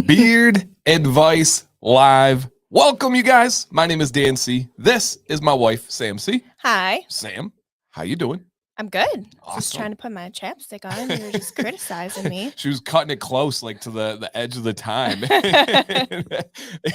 Beard Advice Live. Welcome, you guys. My name is Dan C. This is my wife, Sam C. Hi. Sam, how you doing? I'm good. Awesome. Just trying to put my chapstick on. You were just criticizing me. She was cutting it close, like to the edge of the time.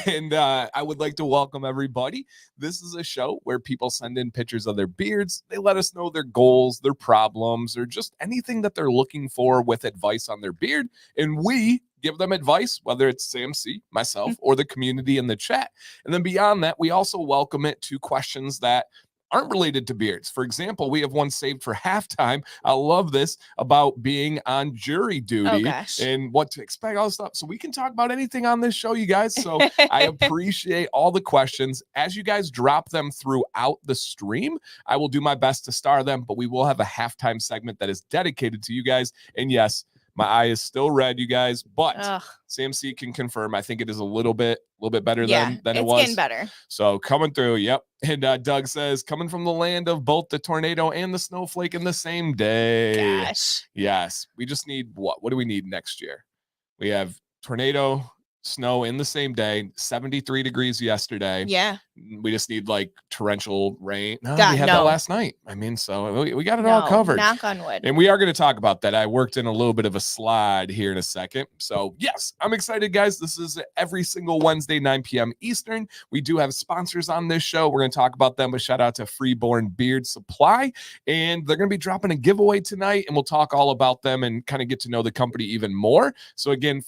and I would like to welcome everybody. This is a show where people send in pictures of their beards. They let us know their goals, their problems, or just anything that they're looking for with advice on their beard. And we give them advice, whether it's Sam C, myself, or the community in the chat. And then beyond that, we also welcome it to questions that aren't related to beards. For example, we have one saved for halftime. I love this, about being on jury duty and what to expect, all this stuff. So we can talk about anything on this show, you guys. So I appreciate all the questions. As you guys drop them throughout the stream, I will do my best to star them, but we will have a halftime segment that is dedicated to you guys. And yes, my eye is still red, you guys, but Sam C can confirm. I think it is a little bit better than it was. It's getting better. So coming through, yep. And Doug says, coming from the land of both the tornado and the snowflake in the same day. Gosh. Yes. We just need what? What do we need next year? We have tornado, snow in the same day, 73 degrees yesterday. Yeah. We just need like torrential rain. No, we had that last night. I mean, so we got it all covered. Knock on wood. And we are going to talk about that. I worked in a little bit of a slide here in a second. So yes, I'm excited, guys. This is every single Wednesday, 9 p.m. Eastern. We do have sponsors on this show. We're going to talk about them. A shout out to Freeborn Beard Supply. And they're going to be dropping a giveaway tonight. And we'll talk all about them and kind of get to know the company even more. So again,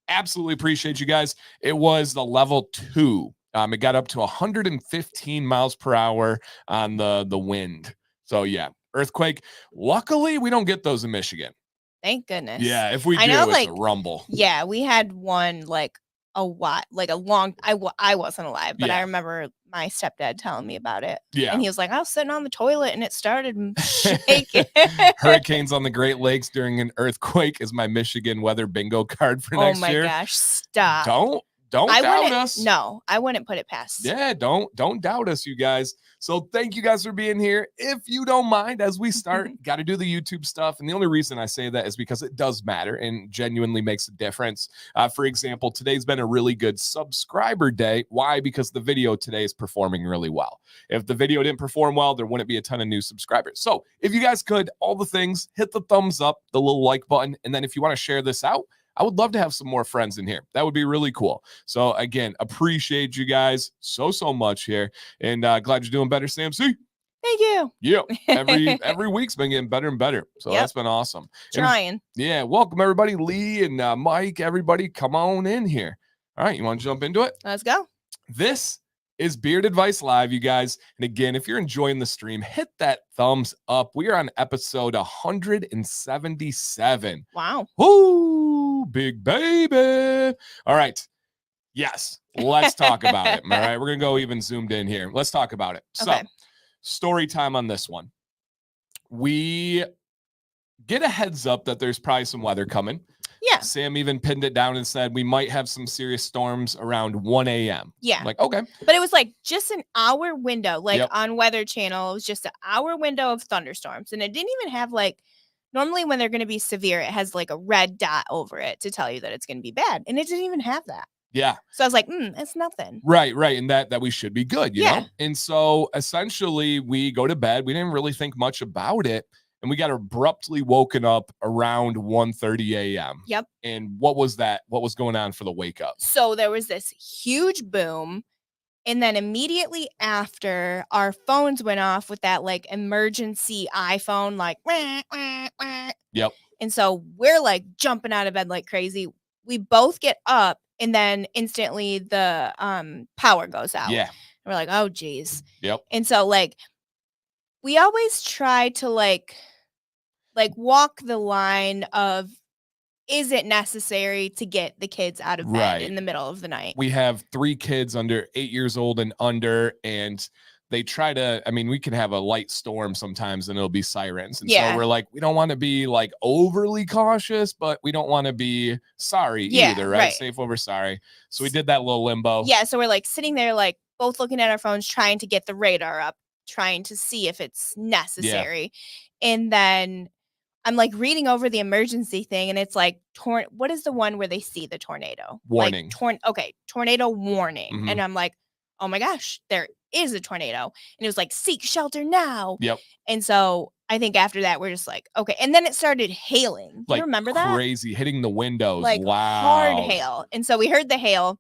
absolutely appreciate you guys. It was the level 2. It got up to 115 miles per hour on the wind. So yeah, earthquake. Luckily, we don't get those in Michigan. Thank goodness. Yeah, if we do, it's a rumble. Yeah, we had one like a what, like a long. I wasn't alive, but I remember my stepdad telling me about it. Yeah, and he was like, I was sitting on the toilet and it started shaking. Hurricanes on the Great Lakes during an earthquake is my Michigan weather bingo card for next year. Oh my gosh, stop! Don't doubt us. No, I wouldn't put it past. Yeah, don't doubt us, you guys. So thank you guys for being here. If you don't mind, as we start, got to do the YouTube stuff. And the only reason I say that is because it does matter and genuinely makes a difference. For example, today's been a really good subscriber day. Why? Because the video today is performing really well. If the video didn't perform well, there wouldn't be a ton of new subscribers. So if you guys could, all the things, hit the thumbs up, the little like button. And then if you want to share this out, I would love to have some more friends in here. That would be really cool. So again, appreciate you guys so much here. And glad you're doing better, Sam C. Thank you. Yeah. Every week's been getting better and better. So that's been awesome. Trying. And, welcome everybody. Lee and Mike, everybody, come on in here. All right. You want to jump into it? Let's go. This is Beard Advice Live, you guys. And again, if you're enjoying the stream, hit that thumbs up. We are on episode 177. Wow. Woo, big baby. All right. Yes, let's talk about it. All right. We're going to go even zoomed in here. Let's talk about it. Okay. So, story time on this one. We get a heads up that there's probably some weather coming. Yeah. Sam even pinned it down and said we might have some serious storms around 1 a.m. Yeah. I'm like, okay. But it was like just an hour window, like on Weather Channel. It was just an hour window of thunderstorms. And it didn't even have like, normally when they're going to be severe, it has like a red dot over it to tell you that it's going to be bad. And it didn't even have that. Yeah. So I was like, it's nothing. Right. And that we should be good, you know? And so essentially we go to bed. We didn't really think much about it. And we got abruptly woken up around 1:30 a.m. Yep. And what was that? What was going on for the wake up? So there was this huge boom. And then immediately after, our phones went off with that like emergency iPhone, like, wah, wah, wah. Yep. And so we're like jumping out of bed like crazy. We both get up and then instantly the power goes out. Yeah. And we're like, oh, geez. Yep. And so like, we always try to like walk the line of, is it necessary to get the kids out of bed in the middle of the night? We have 3 kids under 8 years old and under, and they try to, I mean, we can have a light storm sometimes and it'll be sirens. And so we're like, we don't want to be like overly cautious, but we don't want to be sorry either, right? Safe over sorry. So we did that little limbo. Yeah. So we're like sitting there, like both looking at our phones, trying to get the radar up, trying to see if it's necessary. And then I'm like reading over the emergency thing, and it's like, what is the one where they see the tornado? Warning. Like, tornado warning. Mhm. And I'm like, oh my gosh, there is a tornado. And it was like, seek shelter now. Yep. And so I think after that, we're just like, okay. And then it started hailing. Do Like you remember that? crazy, hitting the windows. Like loud. hard hail. And so we heard the hail.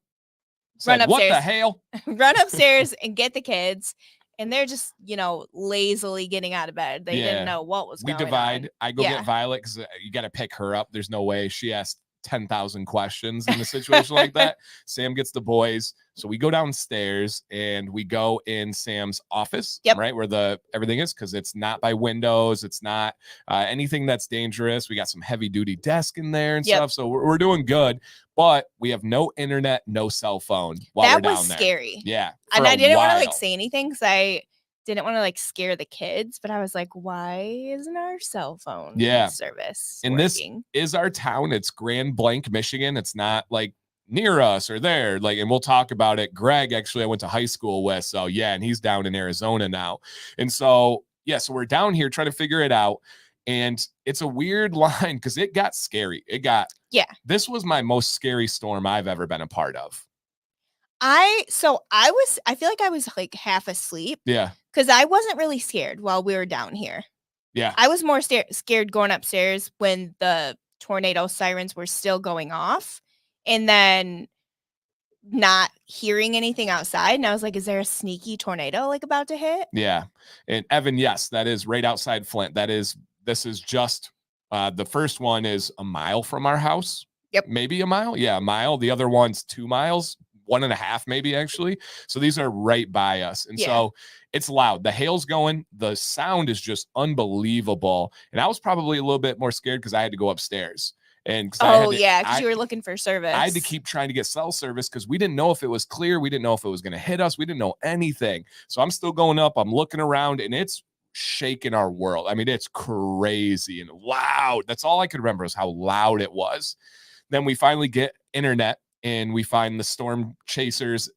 Said, Run upstairs. What the hell? Run upstairs and get the kids. And they're just, lazily getting out of bed. They didn't know what was going on. We divide. I go get Violet because you got to pick her up. There's no way she asked 10,000 questions in a situation like that. Sam gets the boys. So we go downstairs and we go in Sam's office, right, where everything is, because it's not by windows. It's not anything that's dangerous. We got some heavy duty desk in there and stuff. So we're doing good. But we have no internet, no cell phone while we're down there. That was scary. Yeah. And I didn't want to say anything because I didn't want to scare the kids, but I was like, why isn't our cell phone service and working? This is our town. It's Grand Blanc, Michigan. It's not near us or there. And we'll talk about it. Greg, actually, I went to high school with. So and he's down in Arizona now. And so, so we're down here trying to figure it out. And it's a weird line because it got scary. This was my most scary storm I've ever been a part of. I feel like I was half asleep. Yeah. Because I wasn't really scared while we were down here. Yeah. I was more scared going upstairs when the tornado sirens were still going off and then not hearing anything outside. And I was like, is there a sneaky tornado about to hit? Yeah. And Evan, yes, that is right outside Flint. This is just the first one is a mile from our house. Yep. Maybe a mile. Yeah, a mile. The other one's 2 miles, 1.5 maybe actually. So these are right by us. And so it's loud. The hail's going. The sound is just unbelievable. And I was probably a little bit more scared because I had to go upstairs. And because you were looking for service. I had to keep trying to get cell service because we didn't know if it was clear. We didn't know if it was going to hit us. We didn't know anything. So I'm still going up. I'm looking around and it's shaking our world. I mean, it's crazy and loud. That's all I could remember is how loud it was. Then we finally get internet and we find the storm chasers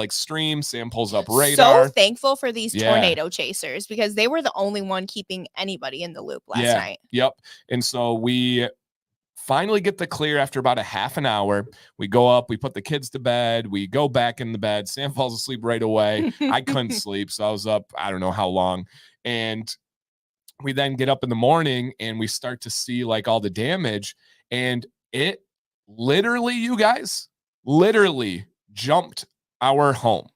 stream. Sam pulls up radar. So thankful for these tornado chasers because they were the only one keeping anybody in the loop last night. Yep. And so we finally get the clear after about a half an hour. We go up, we put the kids to bed, we go back in the bed. Sam falls asleep right away. I couldn't sleep, so I was up I don't know how long. And we then get up in the morning and we start to see all the damage. And it literally, you guys, jumped our home.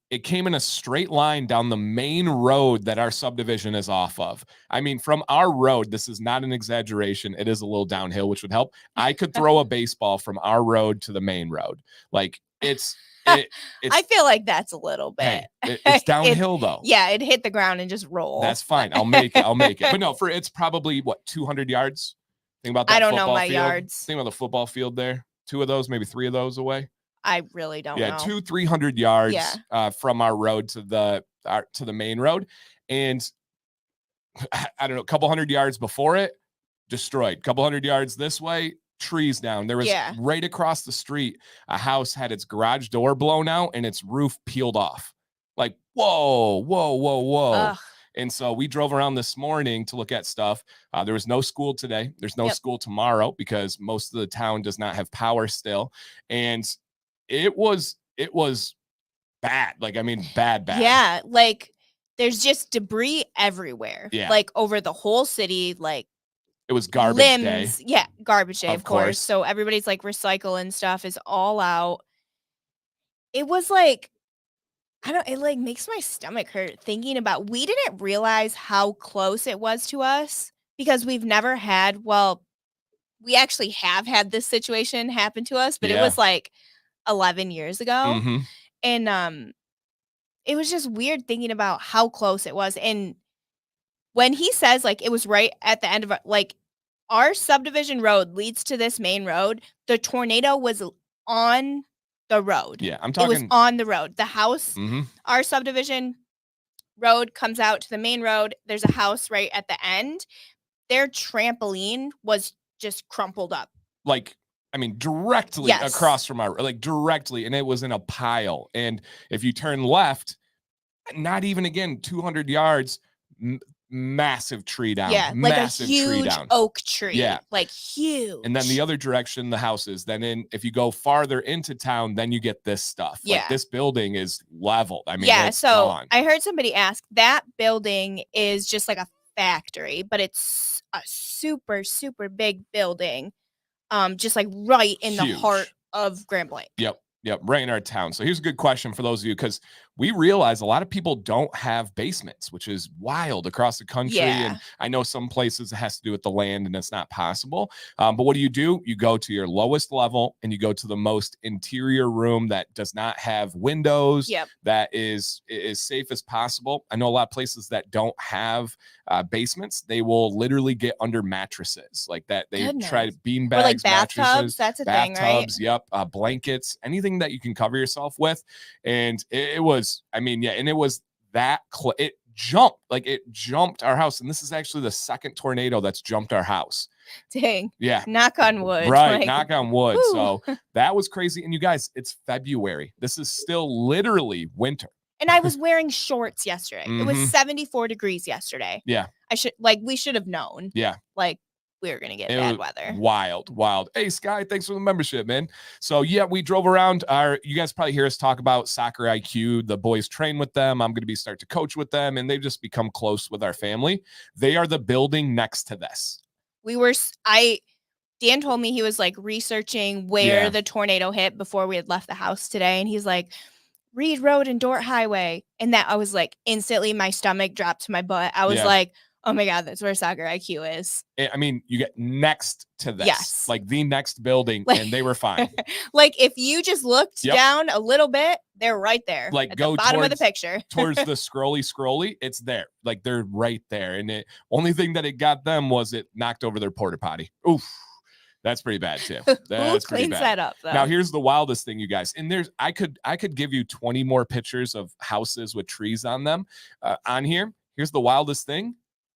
It came in a straight line down the main road that our subdivision is off of. I mean, from our road, this is not an exaggeration. It is a little downhill, which would help. I could throw a baseball from our road to the main road. It's I feel like that's a little bit. Hey, it's downhill though. Yeah, it hit the ground and just roll. That's fine. I'll make it. But no, it's probably 200 yards. Think about that. I don't know my field. yards. Think about the football field there. 2 of those, maybe 3 of those away. I really don't know. 200-300 yards from our road to the main road. And I don't know, a couple hundred yards before it, destroyed. A couple hundred yards this way, trees down. There was right across the street, a house had its garage door blown out and its roof peeled off. Whoa. Ugh. And so we drove around this morning to look at stuff. There was no school today. There's no school tomorrow because most of the town does not have power still. And it was bad. Bad. Yeah. There's just debris everywhere. Yeah. Over the whole city. It was garbage limbs. day. Yeah. Garbage day, of course. So everybody's recycling stuff is all out. It was it makes my stomach hurt thinking about, we didn't realize how close it was to us because we've never had, we actually have had this situation happen to us, but it was 11 years ago. Mm-hmm. And it was just weird thinking about how close it was. And when he says it was right at the end of our subdivision road leads to this main road, the tornado was on the road. Yeah, I'm talking. It was on the road. The house, mm-hmm. Our subdivision road comes out to the main road. There's a house right at the end. Their trampoline was just crumpled up. Directly across from our, directly. And it was in a pile. And if you turn left, not even 200 yards, massive tree down. Yeah, like a massive tree huge down. oak tree. Yeah. Like huge. And then the other direction, the houses. Then if you go farther into town, then you get this stuff. Yeah. Like this building is leveled. I mean, yeah, it's so gone. I heard somebody ask, that building is just like a factory, but it's a super, super big building. Just like right in the heart of Grand Blanc. Yep, right in our town. So here's a good question for those of you, because we realize a lot of people don't have basements, which is wild across the country. Yeah. And I know some places it has to do with the land and it's not possible. But what do? You go to your lowest level and you go to the most interior room that does not have windows, Yep. that is as safe as possible. I know a lot of places that don't have basements, they will literally get under mattresses like that. They try to beanbags, or like bathtubs. mattresses, That's a thing, right? Yep, blankets, anything that you can cover yourself with. And it was, I mean, yeah, and it was that it jumped our house. And this is actually the second tornado that's jumped our house. Dang. Yeah. Knock on wood. Right. Like, knock on wood. whew. So that was crazy. And you guys, it's February. This is still literally winter. And I was wearing shorts yesterday. It was 74 degrees yesterday. Yeah. We should have known. Yeah. Like we were going to get bad weather. Wild. Hey, Sky, thanks for the membership, man. So yeah, we drove around. You guys probably hear us talk about Soccer IQ. The boys train with them. I'm going to be start to coach with them, and they've just become close with our family. They are the building next to this. Dan told me he was like researching where the tornado hit before we had left the house today. And he's like, Reed Road and Dort Highway. And that I was like, instantly my stomach dropped to my butt. I was like, oh my God, that's where Soccer IQ is. I mean, you get next to this, yes. like the next building, and they were fine. Like if you just looked down a little bit, they're right there. Like at go the bottom towards, of the picture. towards the scrolly, it's there. Like they're right there. And the only thing that it got them was it knocked over their porta potty. Oof. That's pretty bad too. That's Who cleans that up though? Now here's the wildest thing, you guys. And I could give you 20 more pictures of houses with trees on them on here. Here's the wildest thing.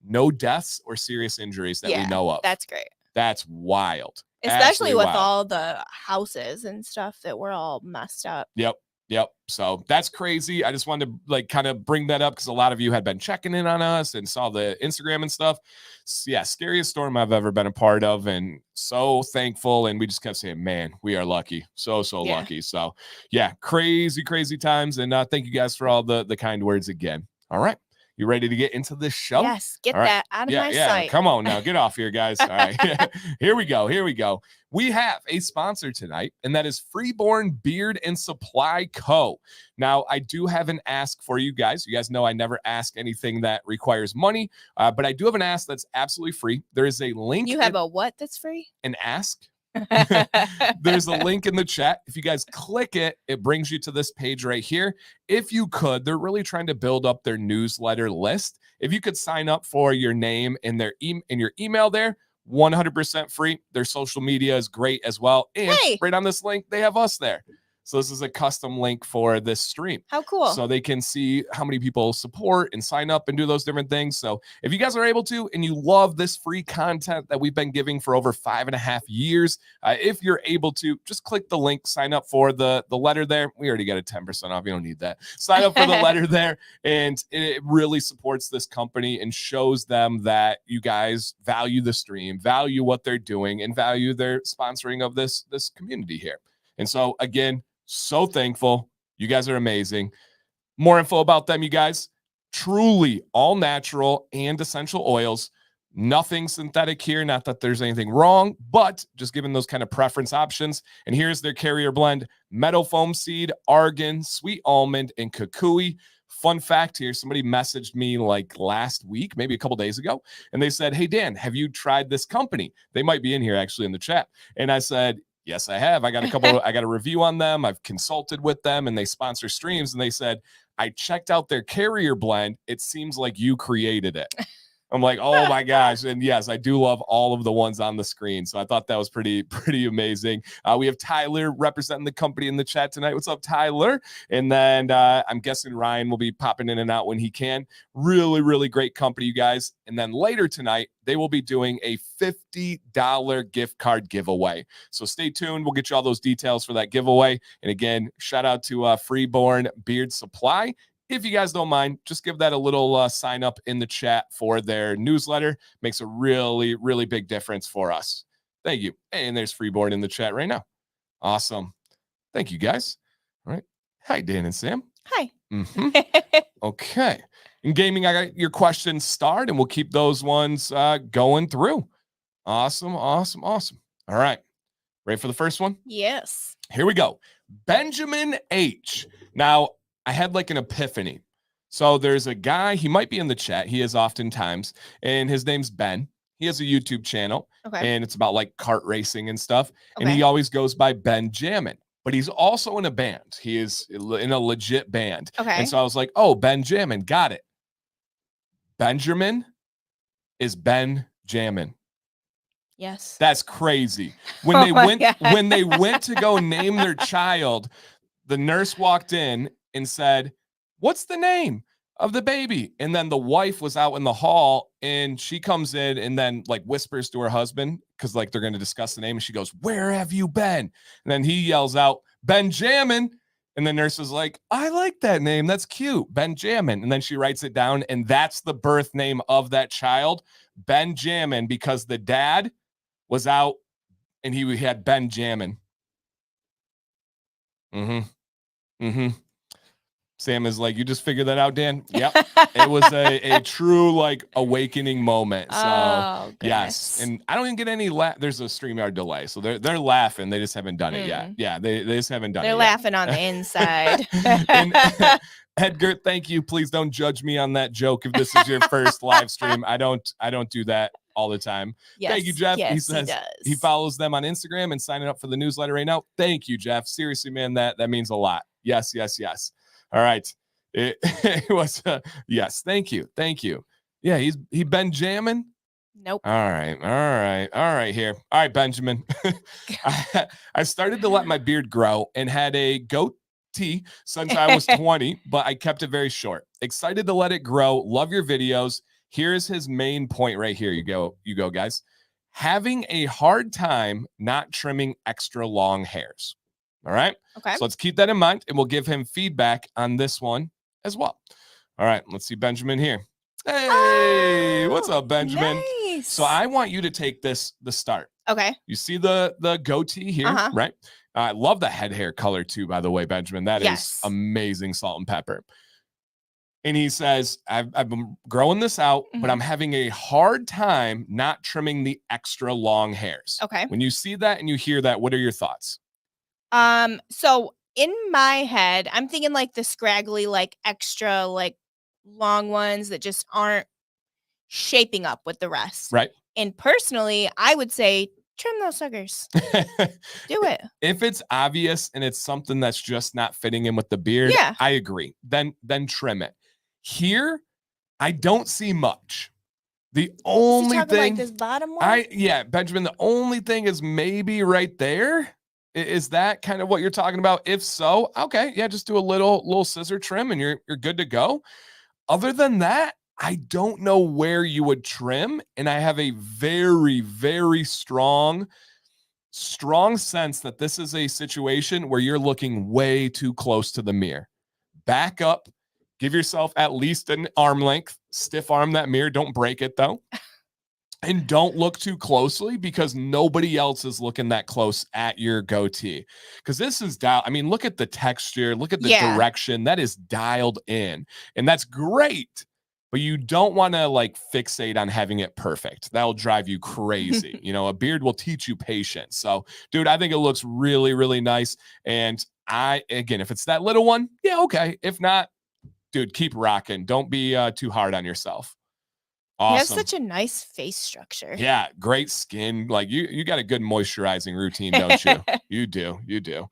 No deaths or serious injuries that we know of. That's great. That's wild. Especially with all the houses and stuff that were all messed up. Yep. So that's crazy. I just wanted to like kind of bring that up because a lot of you had been checking in on us and saw the Instagram and stuff. So, yeah, scariest storm I've ever been a part of, and so thankful. And we just kept saying, man, we are lucky. So lucky. So yeah, crazy times. And thank you guys for all the kind words again. All right. You ready to get into this show? Yes, get that out of my sight. Come on now, get off here, guys. All right, here we go. We have a sponsor tonight, and that is Freeborn Beard and Supply Co. Now, I do have an ask for you guys. You guys know I never ask anything that requires money, but I do have an ask that's absolutely free. There is a link. You have a what that's free? An ask. There's a link in the chat. If you guys click it, it brings you to this page right here. If you could, they're really trying to build up their newsletter list. If you could sign up for your name and your email there, 100% free. Their social media is great as well. And right on this link, they have us there. So this is a custom link for this stream. How cool. So they can see how many people support and sign up and do those different things. So if you guys are able to, and you love this free content that we've been giving for over 5.5 years, if you're able to, just click the link, sign up for the letter there. We already got a 10% off. You don't need that. Sign up for the letter there. And it really supports this company and shows them that you guys value the stream, value what they're doing, and value their sponsoring of this community here. And so again, so thankful. You guys are amazing. More info about them, you guys. Truly all natural and essential oils. Nothing synthetic here. Not that there's anything wrong, but just giving those kind of preference options. And here's their carrier blend: meadow foam seed, argan, sweet almond, and kukui. Fun fact here, somebody messaged me like last week, maybe a couple days ago, and they said, hey, Dan, have you tried this company? They might be in here actually in the chat. And I said, yes, I have. I got a review on them. I've consulted with them, and they sponsor streams. And they said, I checked out their carrier blend. It seems like you created it. I'm like, oh my gosh. And yes, I do love all of the ones on the screen. So I thought that was pretty amazing. We have Tyler representing the company in the chat tonight. What's up, Tyler? And then I'm guessing Ryan will be popping in and out when he can. Really great company, you guys. And then later tonight, they will be doing a $50 gift card giveaway. So stay tuned. We'll get you all those details for that giveaway. And again, shout out to Freeborn Beard Supply if you guys don't mind, just give that a little sign up in the chat for their newsletter. Makes a really, really big difference for us. Thank you. And there's Freeboard in the chat right now. Awesome. Thank you, guys. All right. Hi, Dan and Sam. Hi. Okay. In gaming, I got your questions starred, and we'll keep those ones going through. Awesome. All right. Ready for the first one? Yes. Here we go. Benjamin H. Now, I had like an epiphany. So there's a guy, he might be in the chat. He is oftentimes, and his name's Ben. He has a YouTube channel, and it's about like kart racing and stuff. And he always goes by Benjamin, but he's also in a band. He is in a legit band. And so I was like, oh, Benjamin, got it. Benjamin is Benjamin. Yes. That's crazy. When they went to go name their child, the nurse walked in and said, "What's the name of the baby?" And then the wife was out in the hall, and she comes in and then like whispers to her husband because like they're going to discuss the name, and she goes, "Where have you been?" And then he yells out, "Benjamin." And the nurse is like, "I like that name. That's cute, Benjamin." And then she writes it down, and that's the birth name of that child, Benjamin, because the dad was out and he had Benjamin. Sam is like, "You just figured that out, Dan?" Yep. It was a true like awakening moment. So yes. And I don't even get any there's a StreamYard delay. So they're laughing. They just haven't done it yet. Yeah, they just haven't done it. They're laughing on the inside. And Edgar, thank you. Please don't judge me on that joke if this is your first live stream. I don't do that all the time. Yes, thank you, Jeff. Yes, he says he follows them on Instagram and signing up for the newsletter right now. Thank you, Jeff. Seriously, man, that means a lot. Yes. All right. It was yes. Thank you. Yeah, he Benjamin. Nope. All right. Here. All right, Benjamin. I started to let my beard grow and had a goatee since I was 20, but I kept it very short. Excited to let it grow. Love your videos. Here's his main point right here. You go, guys. Having a hard time not trimming extra long hairs. All right. Okay. So let's keep that in mind, and we'll give him feedback on this one as well. All right. Let's see Benjamin here. Hey, what's up, Benjamin? Nice. So I want you to take the start. Okay. You see the goatee here, right? I love the head hair color too, by the way, Benjamin. That is amazing, salt and pepper. And he says, I've been growing this out, but I'm having a hard time not trimming the extra long hairs. Okay. When you see that and you hear that, what are your thoughts? So in my head, I'm thinking like the scraggly, like extra, like long ones that just aren't shaping up with the rest. Right. And personally, I would say trim those suckers. Do it. If it's obvious and it's something that's just not fitting in with the beard, I agree. Then trim it. Here, I don't see much. The only thing, like this bottom one? Benjamin, the only thing is maybe right there. Is that kind of what you're talking about? If so, okay, yeah, just do a little scissor trim and you're good to go. Other than that, I don't know where you would trim, and I have a very, very strong sense that this is a situation where you're looking way too close to the mirror. Back up, give yourself at least an arm length, stiff arm that mirror. Don't break it though. And don't look too closely because nobody else is looking that close at your goatee. Because this is dialed. I mean, look at the texture, look at the direction. That is dialed in. And that's great. But you don't want to like fixate on having it perfect. That'll drive you crazy. A beard will teach you patience. So, dude, I think it looks really, really nice. And again, if it's that little one, yeah, okay. If not, dude, keep rocking. Don't be too hard on yourself. Awesome. You have such a nice face structure. Yeah, great skin. Like you got a good moisturizing routine, don't you? You do.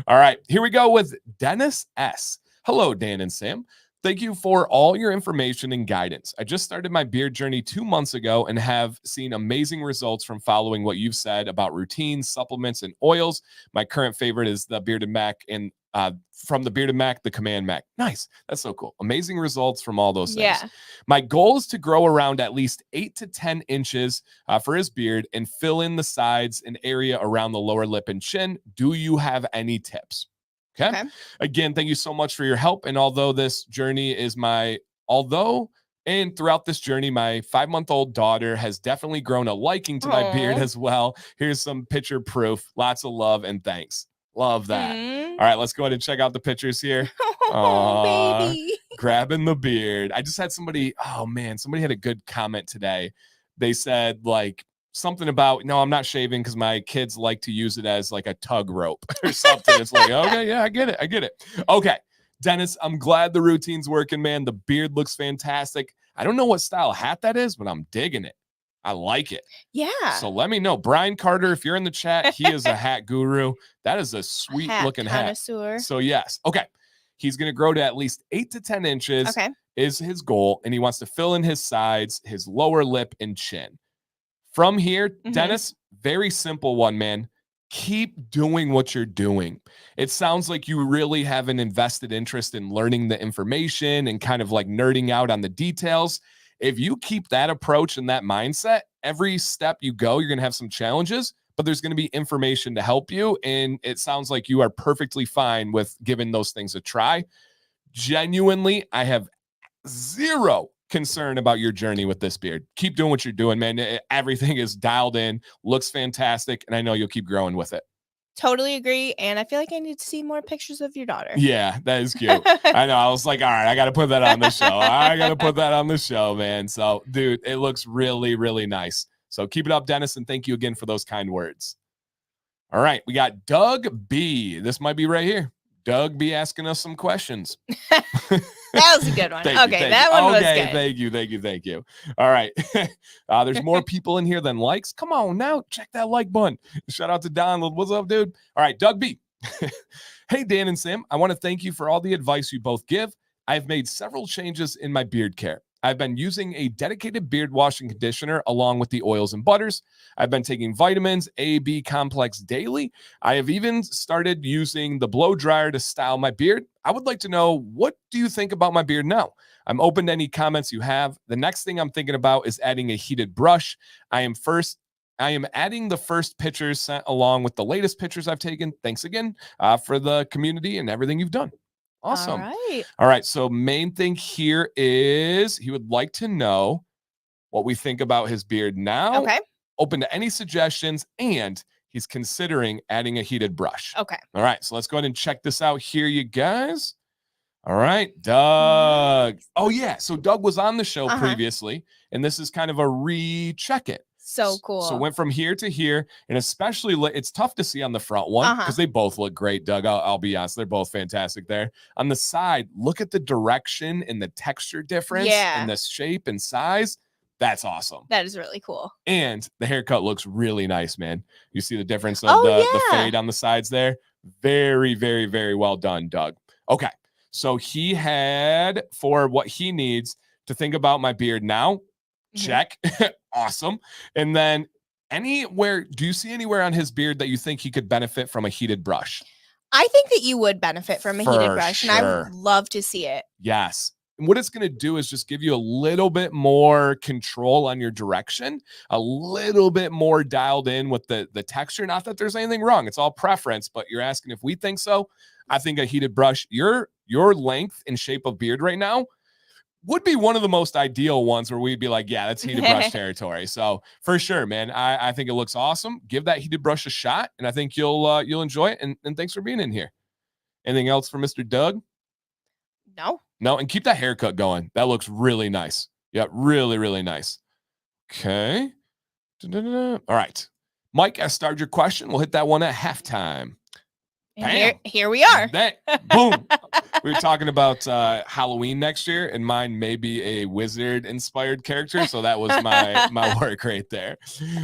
All right, here we go with Dennis S. Hello, Dan and Sam. Thank you for all your information and guidance. I just started my beard journey 2 months ago and have seen amazing results from following what you've said about routines, supplements, and oils. My current favorite is the Bearded Mac, and from the Bearded Mac, the Command Mac. Nice. That's so cool. Amazing results from all those things. Yeah. My goal is to grow around at least 8 to 10 inches for his beard and fill in the sides and area around the lower lip and chin. Do you have any tips? Okay. Again, thank you so much for your help. And although this journey is and throughout this journey, my 5-month-old daughter has definitely grown a liking to my beard as well. Here's some picture proof. Lots of love and thanks. Love that. All right, let's go ahead and check out the pictures here. Oh, baby. Grabbing the beard. I just had somebody had a good comment today. They said like something about, no, I'm not shaving because my kids like to use it as like a tug rope or something. It's like, okay, yeah, I get it. Okay. Dennis, I'm glad the routine's working, man. The beard looks fantastic. I don't know what style hat that is, but I'm digging it. I like it. Yeah. So let me know. Brian Carter, if you're in the chat, he is a hat guru. That is a sweet looking hat. So yes. Okay. He's going to grow to at least 8 to 10 inches is his goal. And he wants to fill in his sides, his lower lip and chin. From here, Dennis, very simple one, man. Keep doing what you're doing. It sounds like you really have an invested interest in learning the information and kind of like nerding out on the details. If you keep that approach and that mindset, every step you go, you're going to have some challenges, but there's going to be information to help you. And it sounds like you are perfectly fine with giving those things a try. Genuinely, I have zero concern about your journey with this beard. Keep doing what you're doing, man. Everything is dialed in, looks fantastic, and I know you'll keep growing with it. Totally agree. And I feel like I need to see more pictures of your daughter. Yeah, that is cute. I know. I was like, all right, I got to put that on the show. Man. So, dude, it looks really, really nice. So keep it up, Dennis, and thank you again for those kind words. All right, we got Doug B. This might be right here. Doug B asking us some questions. That was a good one. That one was good. Thank you. All right. There's more people in here than likes. Come on now, check that like button. Shout out to Donald. What's up, dude? All right, Doug B. Hey, Dan and Sam. I want to thank you for all the advice you both give. I've made several changes in my beard care. I've been using a dedicated beard wash and conditioner along with the oils and butters. I've been taking vitamins A, B complex daily. I have even started using the blow dryer to style my beard. I would like to know, what do you think about my beard now? I'm open to any comments you have. The next thing I'm thinking about is adding a heated brush. I am adding the first pictures sent along with the latest pictures I've taken. Thanks again for the community and everything you've done. Awesome. All right. So main thing here is he would like to know what we think about his beard now. Okay. Open to any suggestions, and he's considering adding a heated brush. Okay. All right. So let's go ahead and check this out here, you guys. All right, Doug. Nice. Oh, yeah. So Doug was on the show previously, and this is kind of a recheck it. So cool. So went from here to here, and especially it's tough to see on the front one because they both look great, Doug. I'll be honest, they're both fantastic there. On the side, look at the direction and the texture difference and the shape and size. That's awesome. That is really cool. And the haircut looks really nice, man. You see the difference of the fade on the sides there? Very, very, very well done, Doug. Okay, so he had, for what he needs to think about my beard now, check. Awesome. And then do you see anywhere on his beard that you think he could benefit from a heated brush? I think that you would benefit from a heated brush, and I would love to see it. Yes. And what it's going to do is just give you a little bit more control on your direction, a little bit more dialed in with the texture. Not that there's anything wrong. It's all preference, but you're asking if we think so. I think a heated brush, your length and shape of beard right now would be one of the most ideal ones where we'd be like, yeah, that's heated brush territory. So for sure, man, I think it looks awesome. Give that heated brush a shot, and I think you'll enjoy it. And thanks for being in here. Anything else for Mr. Doug? No, and keep that haircut going. That looks really nice. Yeah, really, really nice. Okay. All right. Mike, I started your question. We'll hit that one at halftime. Here we are. Boom. We were talking about Halloween next year, and mine may be a wizard-inspired character, so that was my work right there.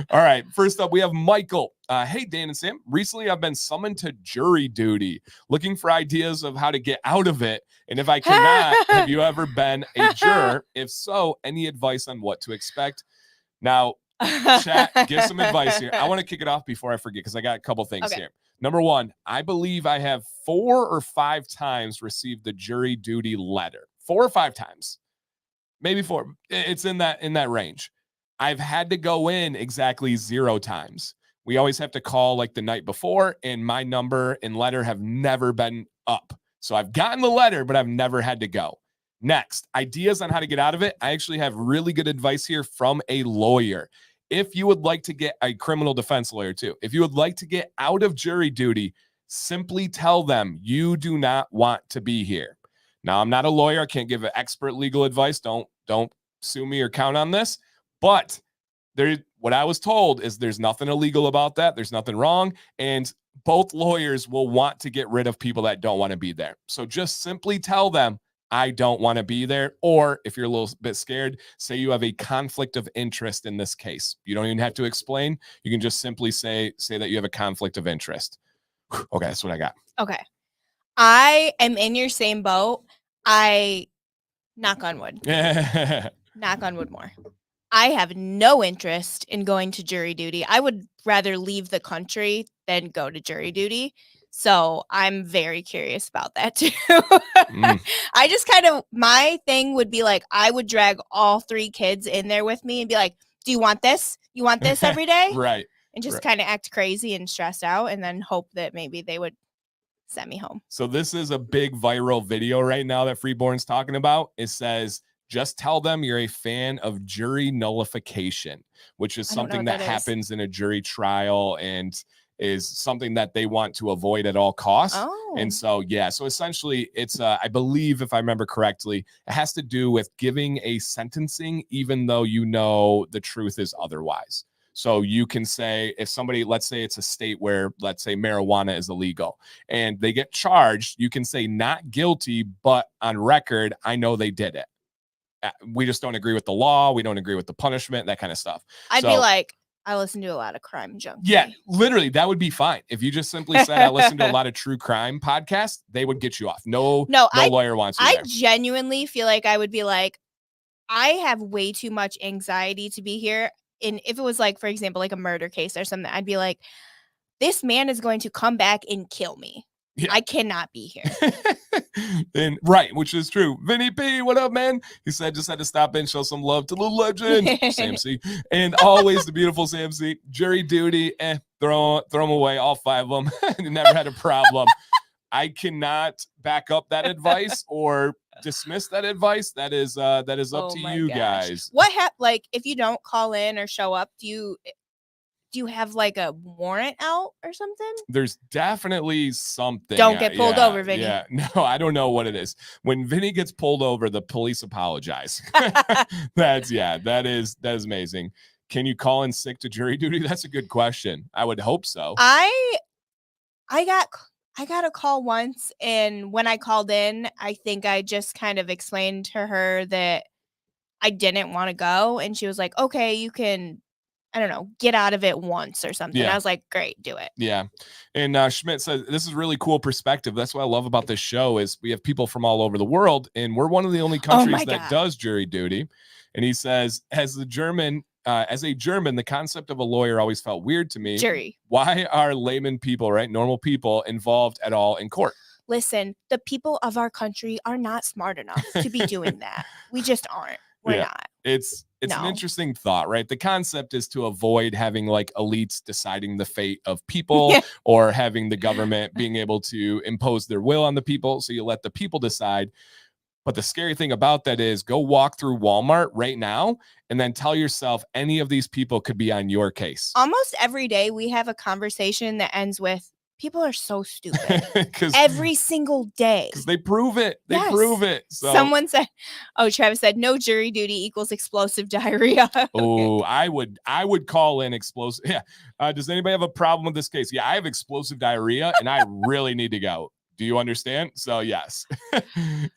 All right, first up, we have Michael. Hey, Dan and Sam. Recently, I've been summoned to jury duty, looking for ideas of how to get out of it. And if I cannot, have you ever been a juror? If so, any advice on what to expect? Now, chat, give some advice here. I want to kick it off before I forget, because I got a couple things here. Number one, I believe I have 4 or 5 times received the jury duty letter. 4 or 5 times, maybe 4. It's in that range. I've had to go in exactly 0 times. We always have to call like the night before, and my number and letter have never been up. So I've gotten the letter, but I've never had to go. Next, ideas on how to get out of it. I actually have really good advice here from a lawyer. If you would like to get a criminal defense lawyer too, if you would like to get out of jury duty, simply tell them you do not want to be here. Now, I'm not a lawyer. I can't give expert legal advice. Don't sue me or count on this. But what I was told is there's nothing illegal about that. There's nothing wrong. And both lawyers will want to get rid of people that don't want to be there. So just simply tell them, I don't want to be there. Or if you're a little bit scared, say you have a conflict of interest in this case. You don't even have to explain. You can just simply say that you have a conflict of interest. Okay, that's what I got. Okay. I am in your same boat. I knock on wood. Knock on wood more. I have no interest in going to jury duty. I would rather leave the country than go to jury duty. So I'm very curious about that too. I just my thing would be like, I would drag all 3 kids in there with me and be like, do you want this? You want this every day? Right. And just kind of act crazy and stressed out and then hope that maybe they would send me home. So this is a big viral video right now that Freeborn's talking about. It says, just tell them you're a fan of jury nullification, which is something that happens in a jury trial and is something that they want to avoid at all costs. Oh. And so, so essentially it's, I believe, if I remember correctly, it has to do with giving a sentencing, even though you know the truth is otherwise. So you can say, if somebody, let's say it's a state where, let's say marijuana is illegal and they get charged, you can say not guilty, but on record, I know they did it. We just don't agree with the law. We don't agree with the punishment, that kind of stuff. I'd be like, I listen to a lot of crime junkie. Yeah, literally, that would be fine. If you just simply said, I listen to a lot of true crime podcasts, they would get you off. No lawyer wants you there. I genuinely feel like I would be like, I have way too much anxiety to be here. And if it was like, for example, like a murder case or something, I'd be like, this man is going to come back and kill me. Yeah. I cannot be here. And right, which is true. Vinny P, what up, man? He said just had to stop in, show some love to the legend, Sam C. And always the beautiful Sam C. Jury duty, throw them away, all 5 of them. Never had a problem. I cannot back up that advice or dismiss that advice. That is up to you guys. What like if you don't call in or show up, do you have like a warrant out or something? There's definitely something. Don't get pulled over, Vinny. Yeah, no, I don't know what it is. When Vinny gets pulled over, the police apologize. That is amazing. Can you call in sick to jury duty? That's a good question. I would hope so. I got a call once, and when I called in, I think I just kind of explained to her that I didn't want to go, and she was like, okay, you can, I don't know, get out of it once or something. I was like, great, do it. Yeah. And Schmidt says, this is really cool perspective. That's what I love about this show is we have people from all over the world, and we're one of the only countries that does jury duty. And he says, as a German, the concept of a lawyer always felt weird to me. Jury. Why are layman people, right, normal people, involved at all in court? Listen, the people of our country are not smart enough to be doing that. We just aren't. We're not. It's an interesting thought, right? The concept is to avoid having like elites deciding the fate of people or having the government being able to impose their will on the people. So you let the people decide. But the scary thing about that is go walk through Walmart right now and then tell yourself any of these people could be on your case. Almost every day we have a conversation that ends with, people are so stupid. Every single day. Because they prove it. They prove it. So. Someone said, Travis said, no jury duty equals explosive diarrhea. Oh, I would call in explosive. Yeah. Does anybody have a problem with this case? Yeah, I have explosive diarrhea and I really need to go. Do you understand? So yes.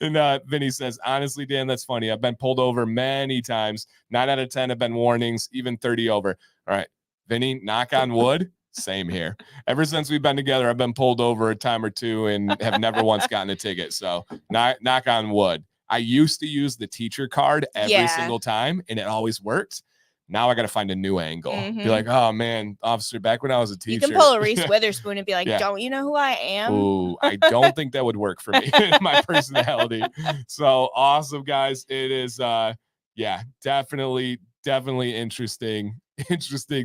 And Vinny says, honestly, Dan, that's funny. I've been pulled over many times. 9 out of 10 have been warnings, even 30 over. All right, Vinny, knock on wood. Same here. Ever since we've been together, I've been pulled over a time or two and have never once gotten a ticket. So knock on wood. I used to use the teacher card every single time and it always worked. Now I got to find a new angle. Be like, oh man, officer, back when I was a teacher. You can pull a Reese Witherspoon and be like, don't you know who I am? Ooh, I don't think that would work for me, my personality. So awesome, guys. It is, definitely interesting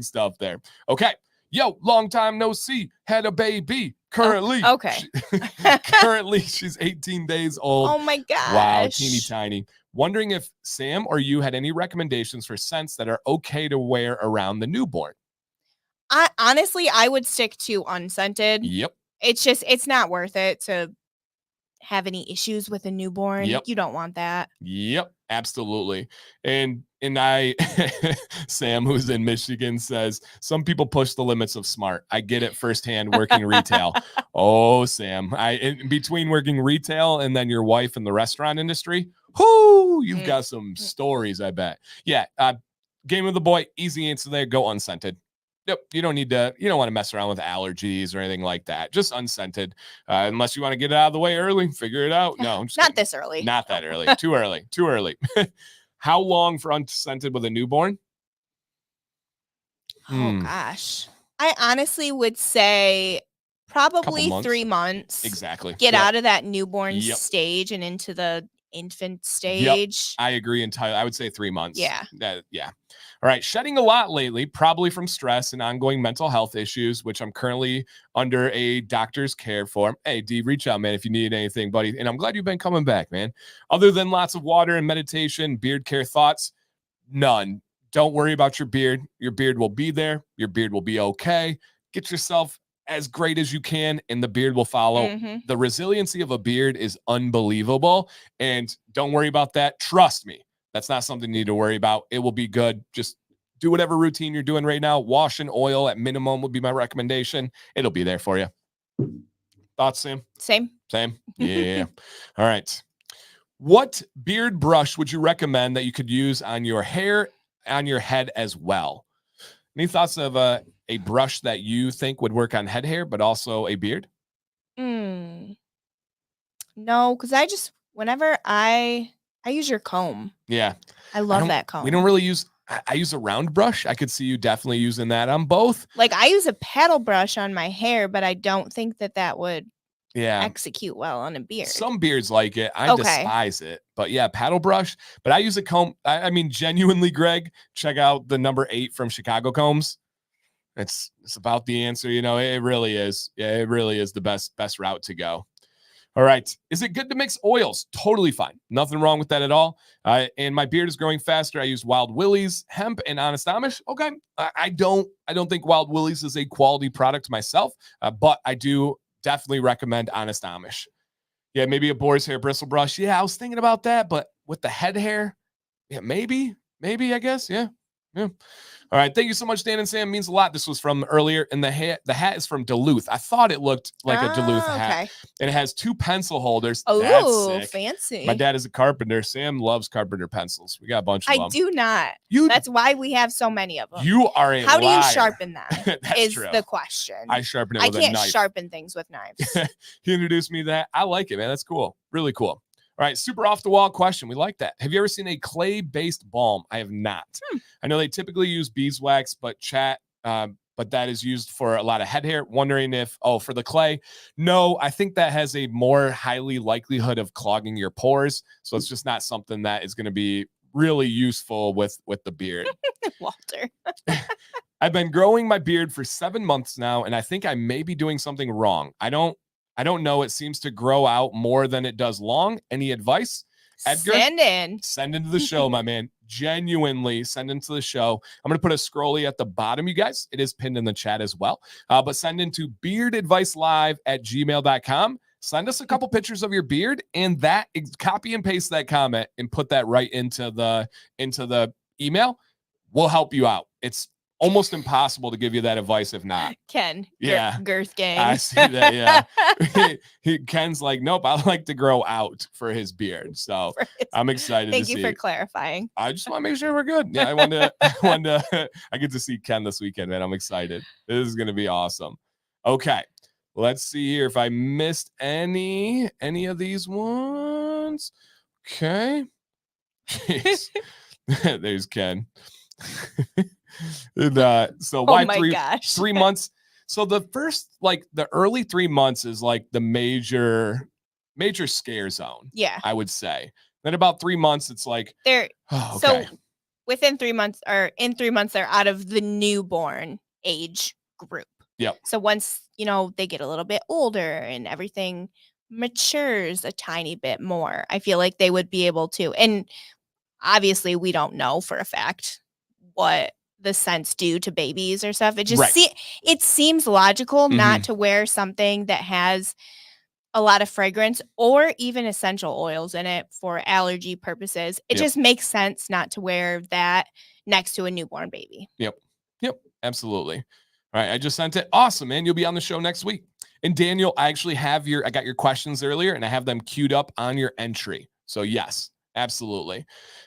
stuff there. Okay. Yo, long time no see. Had a baby. Currently, okay. Currently, she's 18 days old. Oh my gosh. Wow, teeny tiny. Wondering if Sam or you had any recommendations for scents that are okay to wear around the newborn. Honestly, I would stick to unscented. Yep. It's not worth it to have any issues with a newborn. Yep. You don't want that. Yep, absolutely. And I Sam, who's in Michigan, says some people push the limits of smart. I get it firsthand working retail. Oh, Sam, in between working retail and then your wife in the restaurant industry, whoo, you've got some stories, I bet. Yeah, game of the boy, easy answer there, go unscented. Yep, you don't want to mess around with allergies or anything like that. Just unscented. Unless you want to get it out of the way early, figure it out. No, I'm just not kidding. this early. Not that early. Too early. Too early. How long for unscented with a newborn? Oh gosh. I honestly would say probably months. 3 months. Exactly. Get out of that newborn Yep. stage and into the infant stage. Yep. I agree entirely. I would say 3 months. Yeah. Yeah. All right. Shedding a lot lately, probably from stress and ongoing mental health issues, which I'm currently under a doctor's care for. Hey, D, reach out, man, if you need anything, buddy. And I'm glad you've been coming back, man. Other than lots of water and meditation, beard care thoughts, none. Don't worry about your beard. Your beard will be there. Your beard will be okay. Get yourself as great as you can, and the beard will follow. The resiliency of a beard is unbelievable. And don't worry about that. Trust me. That's not something you need to worry about. It will be good. Just do whatever routine you're doing right now. Wash and oil at minimum would be my recommendation. It'll be there for you. Thoughts, Sam? Same. Yeah. All right. What beard brush would you recommend that you could use on your hair, on your head as well? Any thoughts of a brush that you think would work on head hair, but also a beard? No, because whenever I use your comb. Yeah. I love that comb. We don't really use, I use a round brush. I could see you definitely using that on both. Like I use a paddle brush on my hair, but I don't think that would execute well on a beard. Some beards like it. I despise it. But yeah, paddle brush. But I use a comb. I mean, genuinely, Greg, check out the number 8 from Chicago Combs. It's about the answer. It really is. Yeah, it really is the best route to go. All right. Is it good to mix oils? Totally fine. Nothing wrong with that at all. And my beard is growing faster. I use Wild Willie's, hemp, and Honest Amish. Okay. I don't think Wild Willie's is a quality product myself, but I do definitely recommend Honest Amish. Yeah, maybe a boar's hair bristle brush. Yeah, I was thinking about that, but with the head hair, yeah, maybe, I guess. Yeah. All right. Thank you so much, Dan and Sam. Means a lot. This was from earlier. And the hat is from Duluth. I thought it looked like a Duluth hat. And it has 2 pencil holders. Oh, that's sick. Fancy. My dad is a carpenter. Sam loves carpenter pencils. We got a bunch of them. I do not. That's why we have so many of them. You are a How liar. do you sharpen them? That's is true. the question. I sharpen it with a knife. I can't sharpen things with knives. He introduced me to that. I like it, man. That's cool. Really cool. All right, super off the wall question. We like that. Have you ever seen a clay-based balm? I have not. I know they typically use beeswax, but that is used for a lot of head hair. Wondering if, for the clay. No, I think that has a more highly likelihood of clogging your pores. So it's just not something that is going to be really useful with the beard. Walter. I've been growing my beard for 7 months now, and I think I may be doing something wrong. I don't know. It seems to grow out more than it does long. Any advice? Edgar? Send into the show, my man. Genuinely send into the show. I'm going to put a scrolly at the bottom, you guys. It is pinned in the chat as well. But send into beardadvicelive@gmail.com. Send us a couple pictures of your beard, and copy and paste that comment and put that right into the email. We'll help you out. It's almost impossible to give you that advice if not. Ken. Yeah. Girth gang. I see that. Yeah. Ken's like, nope, I like to grow out for his beard. So I'm excited Thank to you see. for clarifying. I just want to make sure we're good. Yeah. I get to see Ken this weekend, man. I'm excited. This is going to be awesome. Okay. Let's see here if I missed any of these ones. Okay. There's Ken. And so why 3 months? So the first, the early 3 months is like the major scare zone. Yeah, I would say. Then about 3 months, it's like they're so within 3 months or in 3 months they're out of the newborn age. group. Yep. So once, they get a little bit older and everything matures a tiny bit more, I feel like they would be able to. And obviously we don't know for a fact what the scents do to babies or stuff. It just it seems logical not to wear something that has a lot of fragrance or even essential oils in it for allergy purposes. It just makes sense not to wear that next to a newborn baby. Yep. Absolutely. All right. I just sent it. Awesome, man. You'll be on the show next week. And Daniel, I got your questions earlier and I have them queued up on your entry. So yes, absolutely.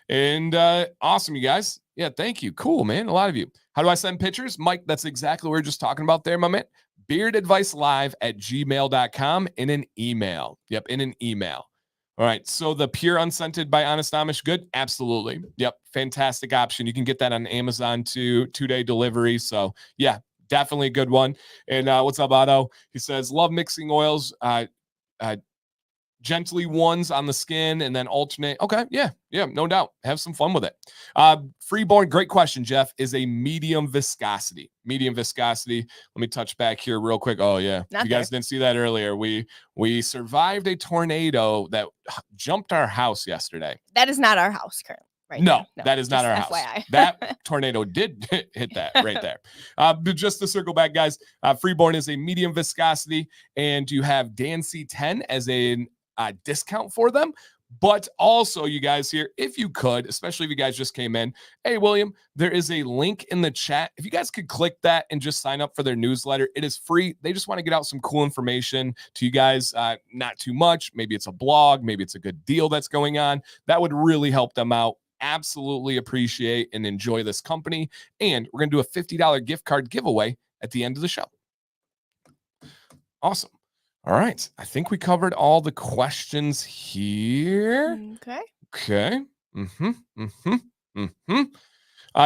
And awesome, you guys. Yeah, thank you. Cool, man. A lot of you. How do I send pictures? Mike, that's exactly what we were just talking about there, my man. beardadvicelive@gmail.com in an email. Yep, in an email. All right. So the pure unscented by Honest Amish, good? Absolutely. Yep. Fantastic option. You can get that on Amazon too, 2-day delivery. So yeah, definitely a good one. And what's up, Otto? He says, love mixing oils. Gently ones on the skin and then alternate. Okay. Yeah, no doubt. Have some fun with it. Freeborn, great question, Jeff. Is a medium viscosity. Let me touch back here real quick. Oh yeah. You guys didn't see that earlier. We survived a tornado that jumped our house yesterday. That is not our house currently. Right no, that is not our house. FYI. That tornado did hit that right there. But just to circle back, guys, Freeborn is a medium viscosity, and you have Dan C10 as a discount for them. But also, you guys here, if you could, especially if you guys just came in, hey, William, there is a link in the chat. If you guys could click that and just sign up for their newsletter, it is free. They just want to get out some cool information to you guys, not too much. Maybe it's a blog, maybe it's a good deal that's going on. That would really help them out. Absolutely appreciate and enjoy this company. And we're going to do a $50 gift card giveaway at the end of the show. Awesome. All right. I think we covered all the questions here. Okay.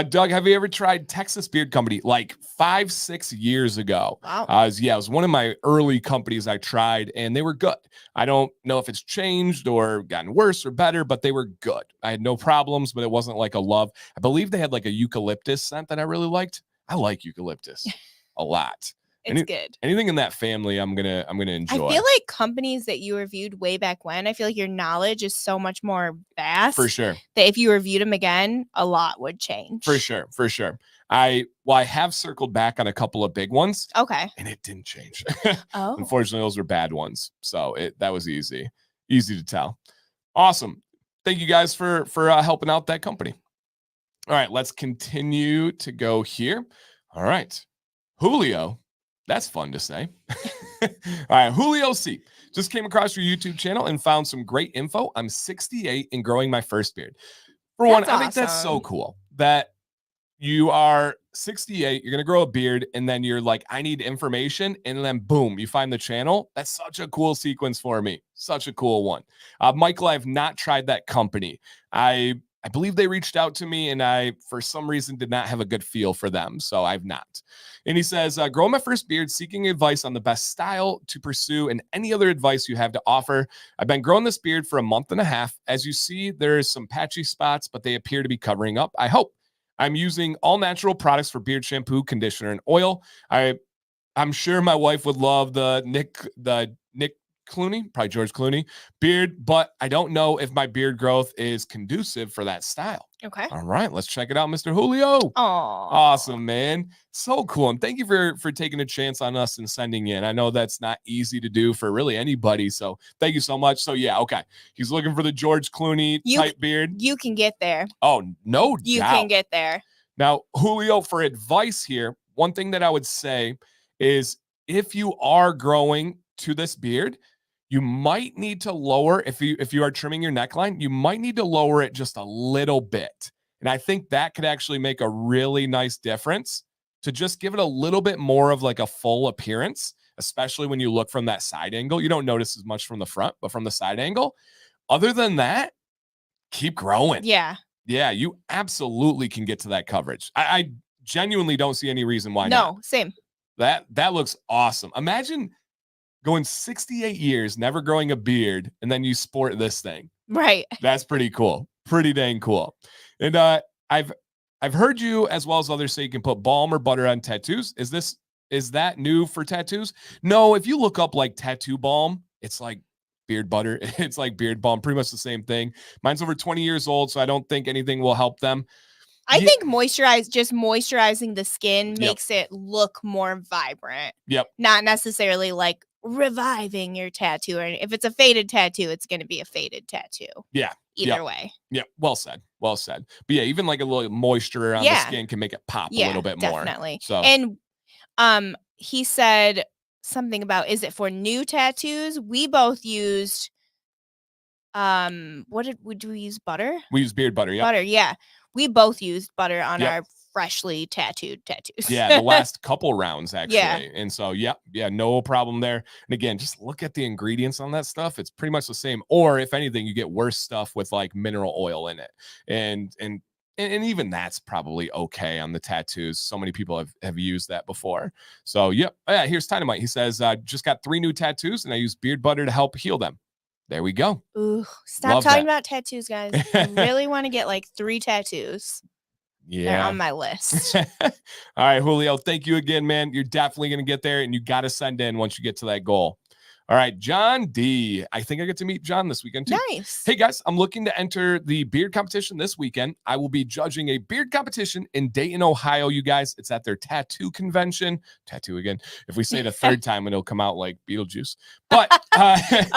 Doug, have you ever tried Texas Beard Company like 5-6 years ago? Wow. It was one of my early companies I tried and they were good. I don't know if it's changed or gotten worse or better, but they were good. I had no problems, but it wasn't like a love. I believe they had like a eucalyptus scent that I really liked. I like eucalyptus a lot. It's good. Anything in that family, I'm gonna enjoy. I feel like companies that you reviewed way back when, I feel like your knowledge is so much more vast. For sure. That if you reviewed them again, a lot would change. For sure. I have circled back on a couple of big ones. Okay. And it didn't change. Oh. Unfortunately, those were bad ones. So that was easy to tell. Awesome. Thank you guys for helping out that company. All right, let's continue to go here. All right. Julio. That's fun to say. All right. Julio C. Just came across your YouTube channel and found some great info. I'm 68 and growing my first beard. For one, I think that's so cool that you are 68, you're going to grow a beard, and then you're like, I need information. And then boom, you find the channel. That's such a cool sequence for me. Such a cool one. Michael, I have not tried that company. I believe they reached out to me and I, for some reason, did not have a good feel for them. So I've not. And he says, growing my first beard, seeking advice on the best style to pursue and any other advice you have to offer. I've been growing this beard for a month and a half. As you see, there's some patchy spots, but they appear to be covering up. I hope. I'm using all natural products for beard shampoo, conditioner, and oil. I'm sure my wife would love the Nick Clooney, probably George Clooney beard, but I don't know if my beard growth is conducive for that style. Okay. All right, let's check it out, Mr. Julio. Aww. Awesome, man. So cool. And thank you for taking a chance on us and sending in. I know that's not easy to do for really anybody. So thank you so much. So yeah, okay. He's looking for the George Clooney type beard. You can get there. Oh, no You doubt. can get there. Now, Julio, for advice here, one thing that I would say is if you are growing to this beard, you might need to lower, if you are trimming your neckline, you might need to lower it just a little bit. And I think that could actually make a really nice difference to just give it a little bit more of like a full appearance, especially when you look from that side angle. You don't notice as much from the front, but from the side angle. Other than that, keep growing. Yeah. Yeah, you absolutely can get to that coverage. I genuinely don't see any reason why not. No, same. That looks awesome. Imagine going 68 years, never growing a beard, and then you sport this thing. Right. That's pretty cool. Pretty dang cool. And I've heard you as well as others say you can put balm or butter on tattoos. Is Is that new for tattoos? No, if you look up like tattoo balm, it's like beard butter. It's like beard balm, pretty much the same thing. Mine's over 20 years old, so I don't think anything will help them. I think moisturizing the skin makes it look more vibrant. Yep. Not necessarily like reviving your tattoo. Or if it's a faded tattoo, it's going to be a faded tattoo. Yeah. Either way. Yeah. Well said. Well said. But yeah, even like a little moisture around the skin can make it pop a little bit more. Definitely. So, and he said something about, is it for new tattoos? We both used would we use butter? We use beard butter. Butter, yeah. We both used butter on our freshly tattooed tattoos. Yeah, the last couple rounds actually. And so no problem there. And again, just look at the ingredients on that stuff. It's pretty much the same. Or if anything, you get worse stuff with like mineral oil in it. And even that's probably okay on the tattoos. So many people have used that before. So here's Dynamite. He says, just got 3 new tattoos and I use beard butter to help heal them. There we go. Ooh, stop talking about tattoos, guys. I really want to get like 3 tattoos. Yeah. They're on my list. All right, Julio. Thank you again, man. You're definitely going to get there, and you got to send in once you get to that goal. All right, John D. I think I get to meet John this weekend too. Nice. Hey guys, I'm looking to enter the beard competition this weekend. I will be judging a beard competition in Dayton, Ohio. You guys, it's at their tattoo convention. Tattoo again. If we say it a third time, it'll come out like Beetlejuice. But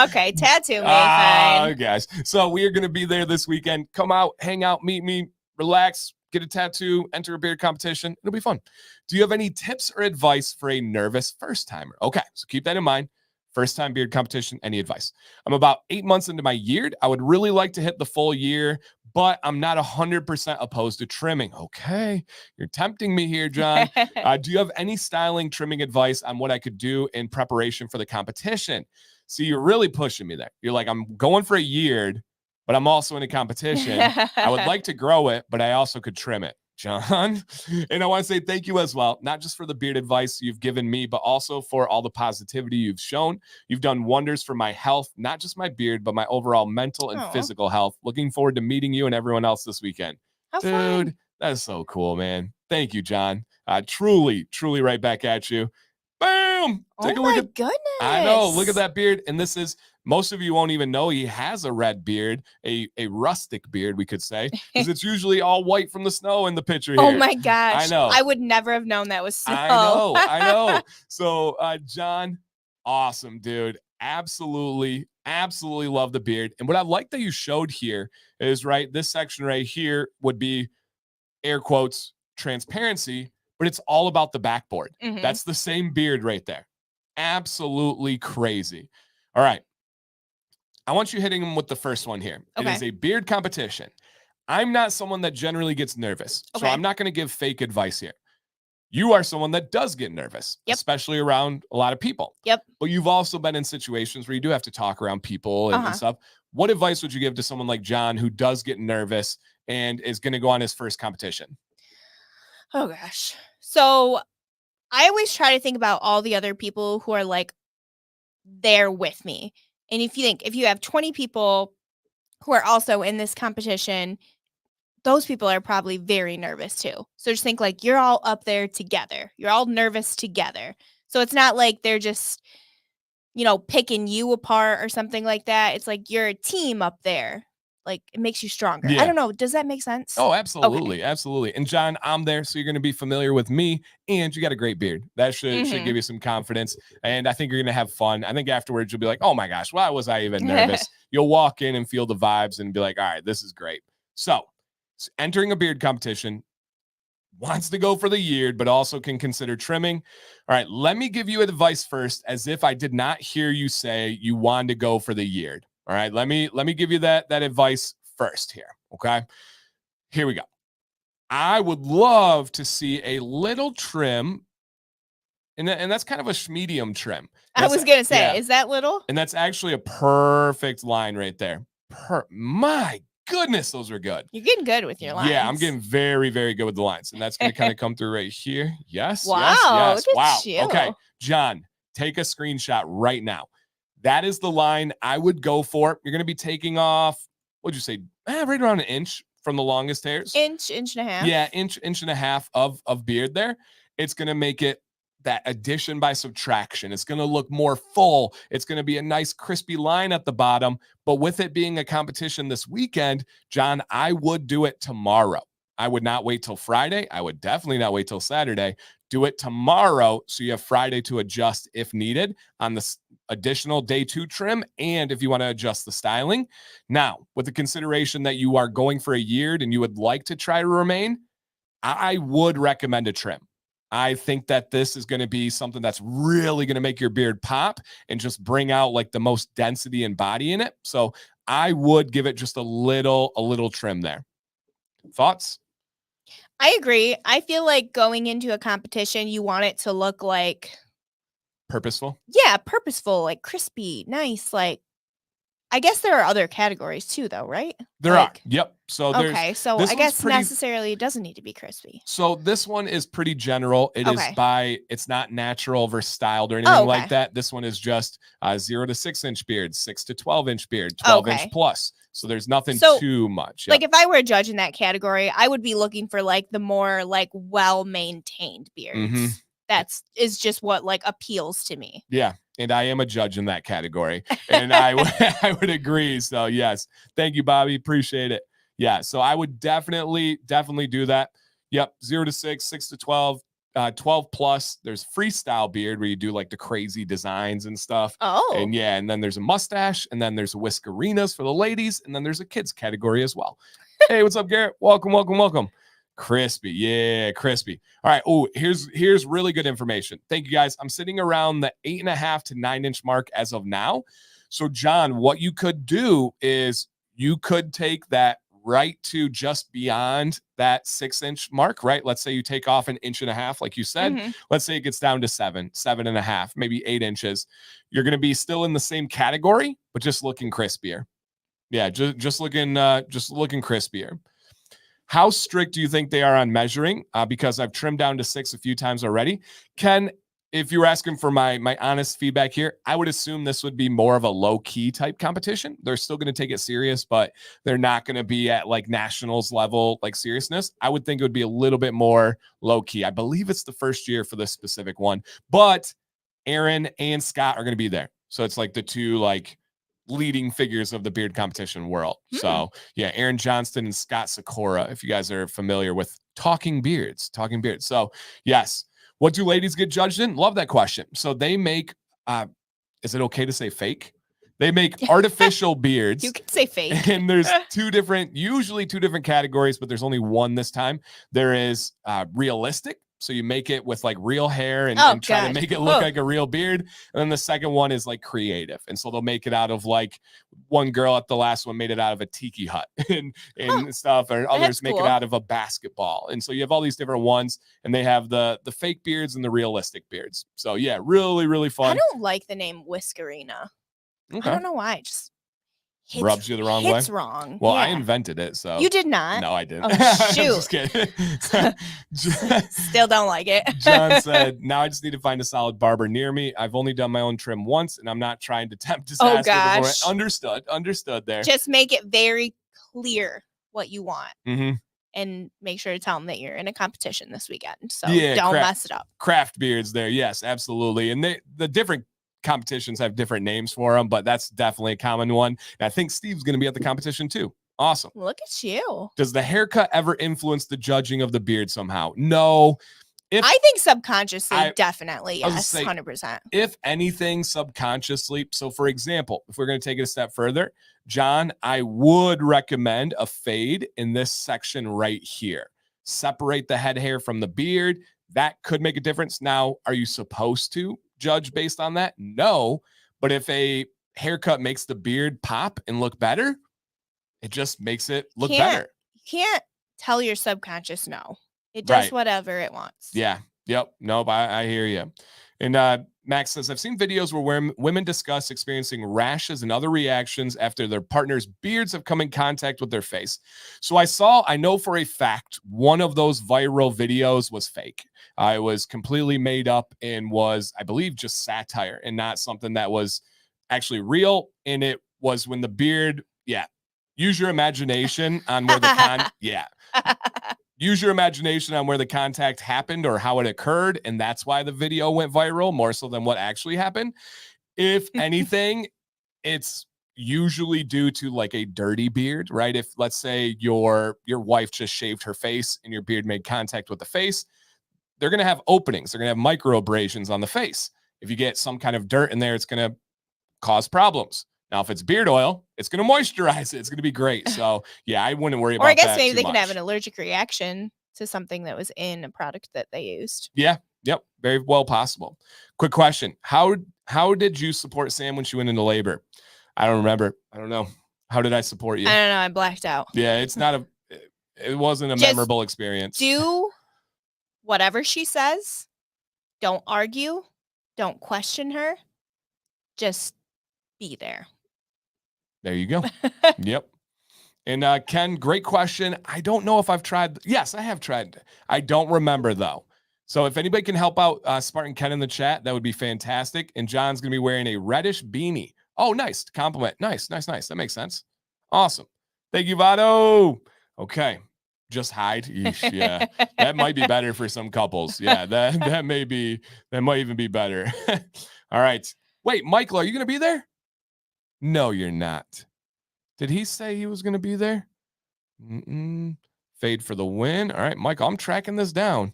okay, tattoo, man. Oh, guys. So we are going to be there this weekend. Come out, hang out, meet me, relax, get a tattoo, enter a beard competition. It'll be fun. Do you have any tips or advice for a nervous first timer? Okay, so keep that in mind. First time beard competition, any advice? I'm about 8 months into my year. I would really like to hit the full year, but I'm not 100% opposed to trimming. Okay, you're tempting me here, John. Do you have any styling, trimming advice on what I could do in preparation for the competition? See, you're really pushing me there. You're like, I'm going for a year, but I'm also in a competition. I would like to grow it, but I also could trim it. John, and I want to say thank you as well, not just for the beard advice you've given me, but also for all the positivity you've shown. You've done wonders for my health, not just my beard, but my overall mental and physical health. Looking forward to meeting you and everyone else this weekend. How fun. Dude, that is so cool, man. Thank you, John. Truly right back at you. Boom! Take a look at goodness. I know. Look at that beard. And this is, most of you won't even know he has a red beard, a rustic beard, we could say, because it's usually all white from the snow in the picture here. Oh my gosh. I know. I would never have known that was snow. I know. So, John, awesome, dude. Absolutely love the beard. And what I like that you showed here is, right, this section right here would be, air quotes, transparency, but it's all about the backboard. Mm-hmm. That's the same beard right there. Absolutely crazy. All right. I want you hitting him with the first one here. Okay. It is a beard competition. I'm not someone that generally gets nervous, so I'm not going to give fake advice here. You are someone that does get nervous, especially around a lot of people. Yep. But you've also been in situations where you do have to talk around people and stuff. What advice would you give to someone like John who does get nervous and is going to go on his first competition? Oh gosh. So I always try to think about all the other people who are like there with me. And if you have 20 people who are also in this competition, those people are probably very nervous too. So just think like you're all up there together. You're all nervous together. So it's not like they're just, picking you apart or something like that. It's like you're a team up there. Like it makes you stronger. Yeah. I don't know. Does that make sense? Oh, absolutely. Okay. Absolutely. And John, I'm there. So you're going to be familiar with me and you got a great beard. That should give you some confidence. And I think you're going to have fun. I think afterwards you'll be like, oh my gosh, why was I even nervous? You'll walk in and feel the vibes and be like, all right, this is great. So entering a beard competition, wants to go for the year, but also can consider trimming. All right, let me give you advice first, as if I did not hear you say you wanted to go for the year. All right, let me give you that advice first here, okay? Here we go. I would love to see a little trim, and that's kind of a medium trim. I was going to say, is that little? And that's actually a perfect line right there. My goodness, those are good. You're getting good with your lines. Yeah, I'm getting very, very good with the lines. And that's going to kind of come through right here. Yes. Wow. Yes. Look wow. at you. Okay. John, take a screenshot right now. That is the line I would go for. You're going to be taking off, what'd you say? Right around an inch from the longest hairs. Inch and a half. Yeah, inch and a half of beard there. It's going to make it that addition by subtraction. It's going to look more full. It's going to be a nice crispy line at the bottom. But with it being a competition this weekend, John, I would do it tomorrow. I would not wait till Friday. I would definitely not wait till Saturday. Do it tomorrow so you have Friday to adjust if needed on the additional day 2 trim, and if you want to adjust the styling. Now, with the consideration that you are going for a year and you would like to try to remain, I would recommend a trim. I think that this is going to be something that's really going to make your beard pop and just bring out like the most density and body in it. So I would give it just a little trim there. Thoughts? I agree. I feel like going into a competition, you want it to look like purposeful. Yeah, purposeful, like crispy, nice. Like, I guess there are other categories too, though, right? There are. Yep. So there's okay. So I guess necessarily it doesn't need to be crispy. So this one is pretty general. It is it's not natural versus styled or anything like that. This one is just 0 to 6 inch beard, 6 to 12 inch beard, 12 inch plus. So there's nothing too much. Like if I were a judge in that category, I would be looking for like the more like well-maintained beards. Mm-hmm. Is just what like appeals to me. Yeah. And I am a judge in that category. And I would agree. So yes. Thank you, Bobby. Appreciate it. Yeah. So I would definitely do that. Yep. 0 to 6, 6 to 12, 12 plus. There's freestyle beard where you do like the crazy designs and stuff. Oh. And yeah. And then there's a mustache, and then there's whiskerinas for the ladies. And then there's a kids category as well. Hey, what's up, Garrett? Welcome. Crispy. Yeah, crispy. All right. Oh, here's really good information. Thank you, guys. I'm sitting around the 8.5 to 9 inch mark as of now. So, John, what you could do is you could take that right to just beyond that 6 inch mark, right? Let's say you take off 1.5 inches, like you said. Mm-hmm. Let's say it gets down to 7.5, maybe 8 inches. You're going to be still in the same category, but just looking crispier. Yeah, just looking crispier. How strict do you think they are on measuring? Because I've trimmed down to 6 a few times already. Ken, if you were asking for my honest feedback here, I would assume this would be more of a low-key type competition. They're still going to take it serious, but they're not going to be at like nationals level like seriousness. I would think it would be a little bit more low-key. I believe it's the first year for this specific one, but Aaron and Scott are going to be there. So it's like the two like leading figures of the beard competition world. So yeah, Aaron Johnston and Scott Sikora, if you guys are familiar with talking beards. So yes, what do ladies get judged in? Love that question. So they make, is it okay to say fake? They make artificial beards. You can say fake. And there's usually two different categories, but there's only one this time. There is realistic. So you make it with like real hair and try to make it look like a real beard. And then the second one is like creative. And so they'll make it out of like, one girl at the last one made it out of a tiki hut and stuff, or others make it out of a basketball. And so you have all these different ones, and they have the fake beards and the realistic beards. So yeah, really, really fun. I don't like the name Whiskerina. Okay. I don't know why. It just rubs you the wrong way. It's wrong. Well, yeah. I invented it, so you did not. No, I didn't. Oh, shoot. Just kidding. Still don't like it. John said, "Now I just need to find a solid barber near me. I've only done my own trim once, and I'm not trying to tempt disaster." Oh gosh. Understood. There. Just make it very clear what you want, and make sure to tell them that you're in a competition this weekend. So don't mess it up. Craft beards there, yes, absolutely, and the different competitions have different names for them, but that's definitely a common one. And I think Steve's going to be at the competition too. Awesome. Look at you. Does the haircut ever influence the judging of the beard somehow? No. I think subconsciously, definitely, yes, 100%. If anything, subconsciously. So for example, if we're going to take it a step further, John, I would recommend a fade in this section right here. Separate the head hair from the beard. That could make a difference. Now, are you supposed to judge based on that? No, but if a haircut makes the beard pop and look better, it just makes it look better. You can't tell your subconscious no. It does whatever it wants. Yeah. Yep. Nope. I hear you. And Max says, I've seen videos where women discuss experiencing rashes and other reactions after their partner's beards have come in contact with their face. So I know for a fact one of those viral videos was fake. It was completely made up and was, I believe, just satire and not something that was actually real. And it was when the beard, use your imagination on where the use your imagination on where the contact happened or how it occurred, and that's why the video went viral more so than what actually happened. If anything, it's usually due to like a dirty beard, right? If let's say your wife just shaved her face and your beard made contact with the face, they're going to have openings. They're going to have micro abrasions on the face. If you get some kind of dirt in there, it's going to cause problems. Now, if it's beard oil, it's going to moisturize it. It's going to be great. So yeah, I wouldn't worry about that. Or I guess maybe they much. Can have an allergic reaction to something that was in a product that they used. Yeah. Yep. Very well possible. Quick question. How did you support Sam when she went into labor? I don't remember. I don't know. How did I support you? I don't know. I blacked out. Yeah, it wasn't a Just memorable experience. Do whatever she says. Don't argue. Don't question her. Just be there. There you go. Yep. And Ken, great question. I don't know if I've tried. Yes, I have tried. I don't remember though. So if anybody can help out Spartan Ken in the chat, that would be fantastic. And John's going to be wearing a reddish beanie. Oh, nice. Compliment. Nice. That makes sense. Awesome. Thank you, Vado. Okay. Just hide. Eesh, yeah. That might be better for some couples. Yeah, that might even be better. All right. Wait, Michael, are you going to be there? No, you're not. Did he say he was going to be there? Fade for the win. All right, Michael, I'm tracking this down.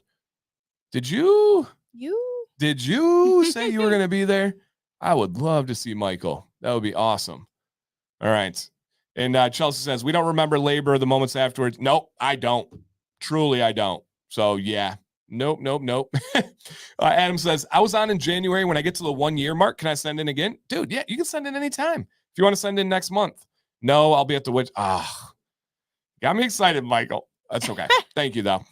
Did you say you were going to be there? I would love to see Michael. That would be awesome. All right. And Chelsea says, we don't remember labor or the moments afterwards. Nope, I don't. Truly, I don't. So, yeah. Nope. Adam says, I was on in January. When I get to the 1 year mark, can I send in again? Dude, yeah, you can send in anytime. If you want to send in next month. No, I'll be at the witch. Got me excited, Michael. That's okay. Thank you, though.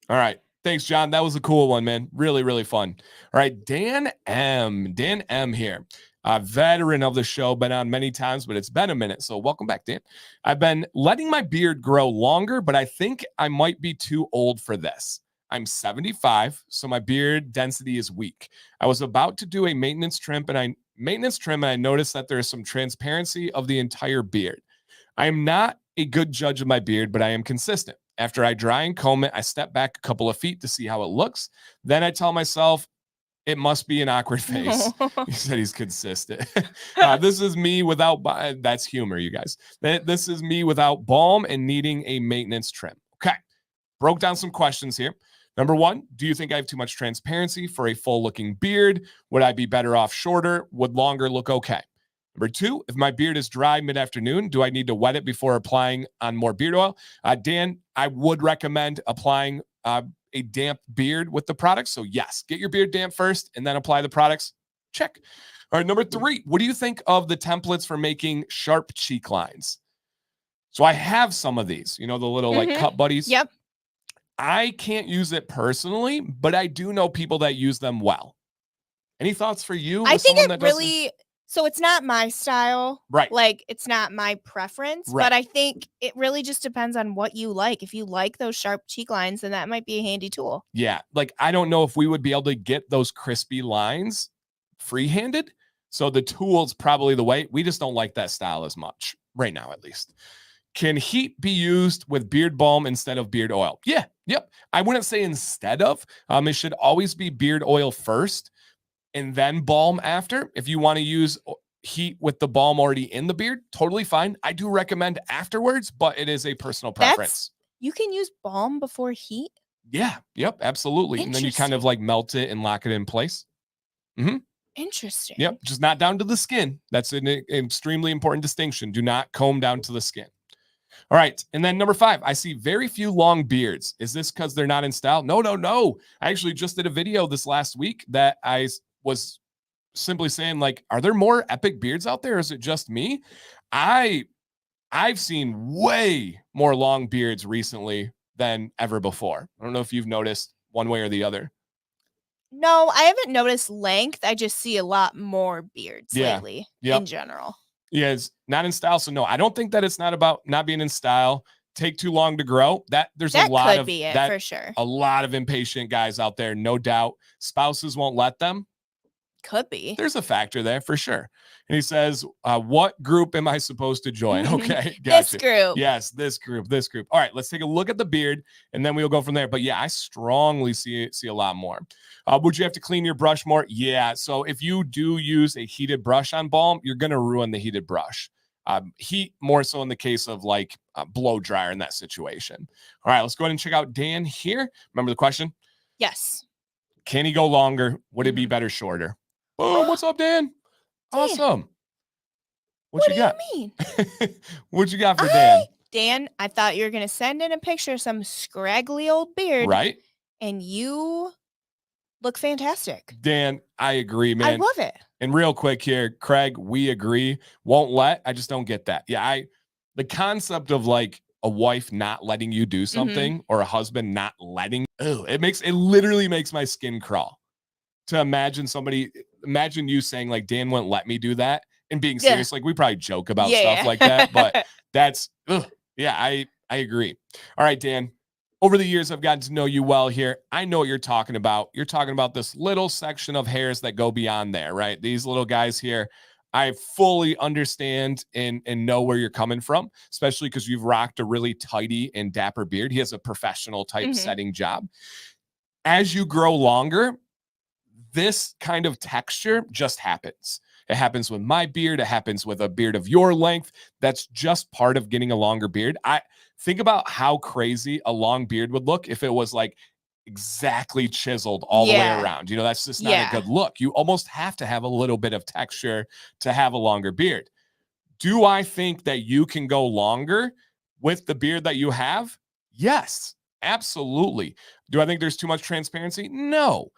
All right. Thanks, John. That was a cool one, man. Really, really fun. All right. Dan M here. A veteran of the show, been on many times, but it's been a minute. So welcome back, Dan. I've been letting my beard grow longer, but I think I might be too old for this. I'm 75, so my beard density is weak. I was about to do a maintenance trim, and I noticed that there is some transparency of the entire beard. I am not a good judge of my beard, but I am consistent. After I dry and comb it, I step back a couple of feet to see how it looks. Then I tell myself, it must be an awkward face. He said he's consistent. This is me without, that's humor, you guys. This is me without balm and needing a maintenance trim. Okay. Broke down some questions here. Number one, do you think I have too much transparency for a full looking beard? Would I be better off shorter? Would longer look okay? Number two, if my beard is dry mid-afternoon, do I need to wet it before applying on more beard oil? Dan, I would recommend applying a damp beard with the product. So yes, get your beard damp first and then apply the products. Check. All right, number three, what do you think of the templates for making sharp cheek lines? So I have some of these, the little like cut buddies. Yep. I can't use it personally, but I do know people that use them well. Any thoughts for you? I think it really... So it's not my style, right? Like it's not my preference, right. But I think it really just depends on what you like. If you like those sharp cheek lines, then that might be a handy tool. Yeah. Like, I don't know if we would be able to get those crispy lines free-handed. So the tool's probably the way. We just don't like that style as much right now, at least. Can heat be used with beard balm instead of beard oil? Yeah. Yep. I wouldn't say instead of. It should always be beard oil first and then balm after. If you want to use heat with the balm already in the beard, totally fine. I do recommend afterwards, but it is a personal preference. You can use balm before heat? Yeah. Yep. Absolutely. And then you kind of like melt it and lock it in place. Mm-hmm. Interesting. Yep. Just not down to the skin. That's an extremely important distinction. Do not comb down to the skin. All right. And then number 5, I see very few long beards. Is this because they're not in style? No. I actually just did a video this last week that I was simply saying, like, are there more epic beards out there? Or is it just me? I've seen way more long beards recently than ever before. I don't know if you've noticed one way or the other. No, I haven't noticed length. I just see a lot more beards lately in general. Yeah, it's not in style. So no, I don't think that it's not about not being in style. Take too long to grow. There's a lot of that, for sure. A lot of impatient guys out there, no doubt. Spouses won't let them. Could be. There's a factor there for sure. And he says, what group am I supposed to join? Okay, This gotcha. group. Yes, this group. All right, let's take a look at the beard, and then we'll go from there. But yeah, I strongly see a lot more. Would you have to clean your brush more? Yeah. So if you do use a heated brush on balm, you're going to ruin the heated brush. Heat more so in the case of like a blow dryer in that situation. All right, let's go ahead and check out Dan here. Remember the question? Yes. Can he go longer? Would it be better shorter? Boom. What's up, Dan? Awesome. What you got? Do you mean? What you got for Dan? Dan, I thought you were going to send in a picture of some scraggly old beard. Right. And you look fantastic. Dan, I agree, man. I love it. And real quick here, Craig, we agree. Won't let. I just don't get that. Yeah, the concept of like a wife not letting you do something or a husband not letting, it literally makes my skin crawl. To imagine you saying like, Dan wouldn't let me do that, and being serious. Like, we probably joke about stuff like that, but that's, I agree. All right, Dan, over the years, I've gotten to know you well here. I know what you're talking about. You're talking about this little section of hairs that go beyond there, right? These little guys here. I fully understand and know where you're coming from, especially because you've rocked a really tidy and dapper beard. He has a professional type setting job. As you grow longer, this kind of texture just happens. It happens with my beard. It happens with a beard of your length. That's just part of getting a longer beard. I think about how crazy a long beard would look if it was like exactly chiseled all the way around. You know, that's just not a good look. You almost have to have a little bit of texture to have a longer beard. Do I think that you can go longer with the beard that you have? Yes. Absolutely. Do I think there's too much transparency? No.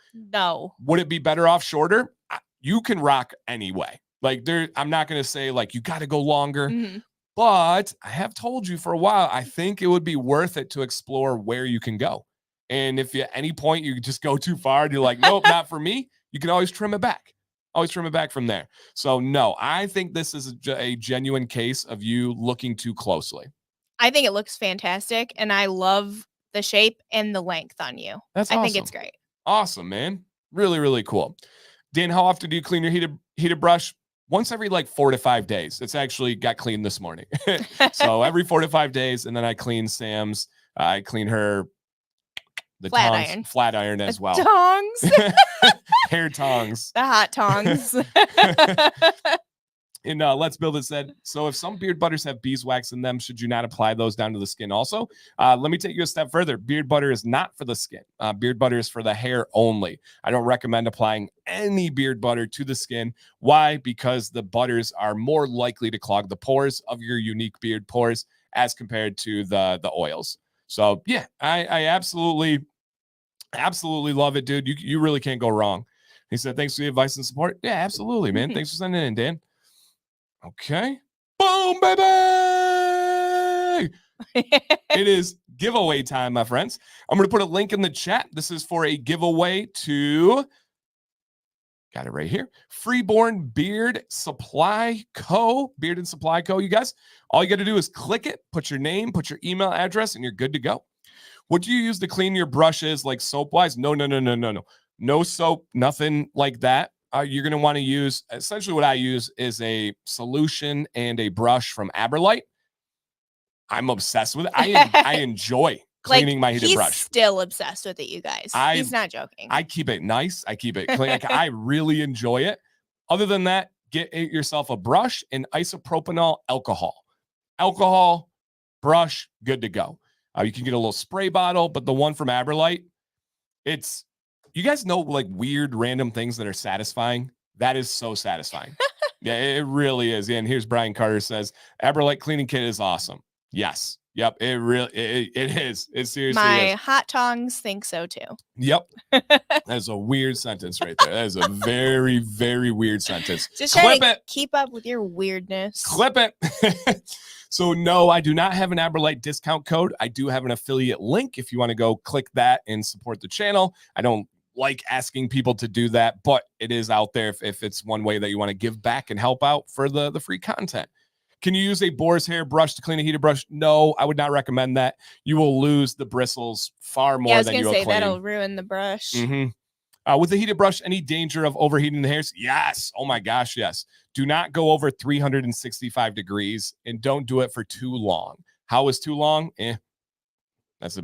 Would it be better off shorter? You can rock anyway. Like I'm not going to say like, you got to go longer, but I have told you for a while, I think it would be worth it to explore where you can go. And if at any point you just go too far and you're like, nope, not for me, you can always trim it back. Always trim it back from there. So no, I think this is a genuine case of you looking too closely. I think it looks fantastic, and I love the shape and the length on you. That's awesome. I think it's great. Awesome, man. Really, really cool. Dan, how often do you clean your heated brush? Once every like 4 to 5 days. It's actually got cleaned this morning. So every 4 to 5 days, and then I clean Sam's. I clean her flat iron as well. Tongs. Hair tongs. The hot tongs. And Let's Build It said, so if some beard butters have beeswax in them, should you not apply those down to the skin also? Let me take you a step further. Beard butter is not for the skin. Beard butter is for the hair only. I don't recommend applying any beard butter to the skin. Why? Because the butters are more likely to clog the pores of your unique beard pores as compared to the oils. So yeah, I absolutely love it, dude. You really can't go wrong. He said, thanks for the advice and support. Yeah, absolutely, man. Thanks for sending it in, Dan. Okay. Boom, baby. It is giveaway time, my friends. I'm going to put a link in the chat. This is for a giveaway to, got it right here, Freeborn Beard Supply Co. Beard and Supply Co. You guys, all you got to do is click it, put your name, put your email address, and you're good to go. What do you use to clean your brushes, like soap-wise? No. No soap, nothing like that. You're going to want to use, essentially what I use is a solution and a brush from Aberlite. I'm obsessed with it. I enjoy cleaning my heated brush. He's still obsessed with it, you guys. He's not joking. I keep it nice. I keep it clean. Like, I really enjoy it. Other than that, get yourself a brush and isopropanol alcohol. Alcohol, brush, good to go. You can get a little spray bottle, but the one from Aberlite, you guys know like weird random things that are satisfying. That is so satisfying. Yeah, it really is. And here's Brian Carter says, Aberlite cleaning kit is awesome. Yes. Yep. It is. It seriously My is. hot tongs think so too. Yep. That's a weird sentence right there. That is a very, very weird sentence. Just trying to keep up with your weirdness. Clip it. So no, I do not have an Aberlite discount code. I do have an affiliate link if you want to go click that and support the channel. I don't like asking people to do that, but it is out there if it's one way that you want to give back and help out for the free content. Can you use a boar's hair brush to clean a heated brush? No, I would not recommend that. You will lose the bristles far more than you'll clean. That'll ruin the brush. With the heated brush, any danger of overheating the hairs? Yes. Oh my gosh, yes. Do not go over 365 degrees and don't do it for too long. How is too long? That's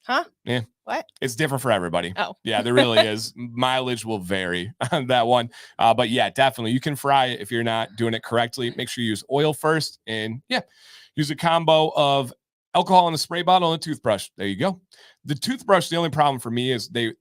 Huh? Yeah. What? It's different for everybody. Oh. Yeah, there really is. Mileage will vary on that one. But yeah, definitely. You can fry it if you're not doing it correctly. Make sure you use oil first. And yeah, use a combo of alcohol in a spray bottle and a toothbrush. There you go. The toothbrush, the only problem for me is the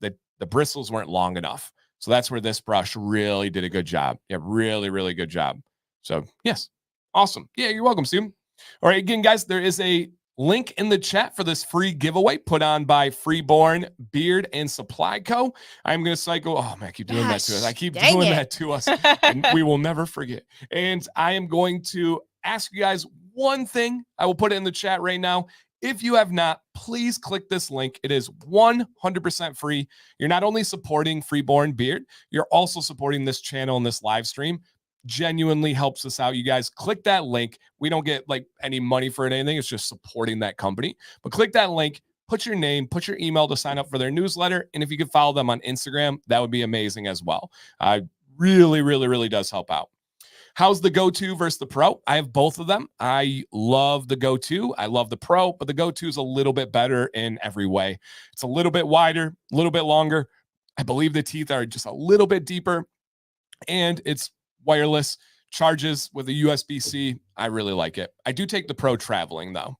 bristles weren't long enough. So that's where this brush really did a good job. Yeah, really, really good job. So yes, awesome. Yeah, you're welcome, Steven. All right, again, guys, there is a link in the chat for this free giveaway put on by Freeborn Beard and Supply Co. I'm going to cycle. Oh, man, I keep doing that to us. I keep doing that to us. And we will never forget. And I am going to ask you guys one thing. I will put it in the chat right now. If you have not, please click this link. It is 100% free. You're not only supporting Freeborn Beard, you're also supporting this channel and this live stream. Genuinely helps us out. You guys click that link. We don't get like any money for it or anything. It's just supporting that company. But click that link, put your name, put your email to sign up for their newsletter. And if you could follow them on Instagram, that would be amazing as well. Really, really, really does help out. How's the Go-To versus the Pro? I have both of them. I love the Go-To. I love the Pro, but the Go-To is a little bit better in every way. It's a little bit wider, a little bit longer. I believe the teeth are just a little bit deeper, and it's wireless, charges with a USB-C. I really like it. I do take the Pro traveling, though.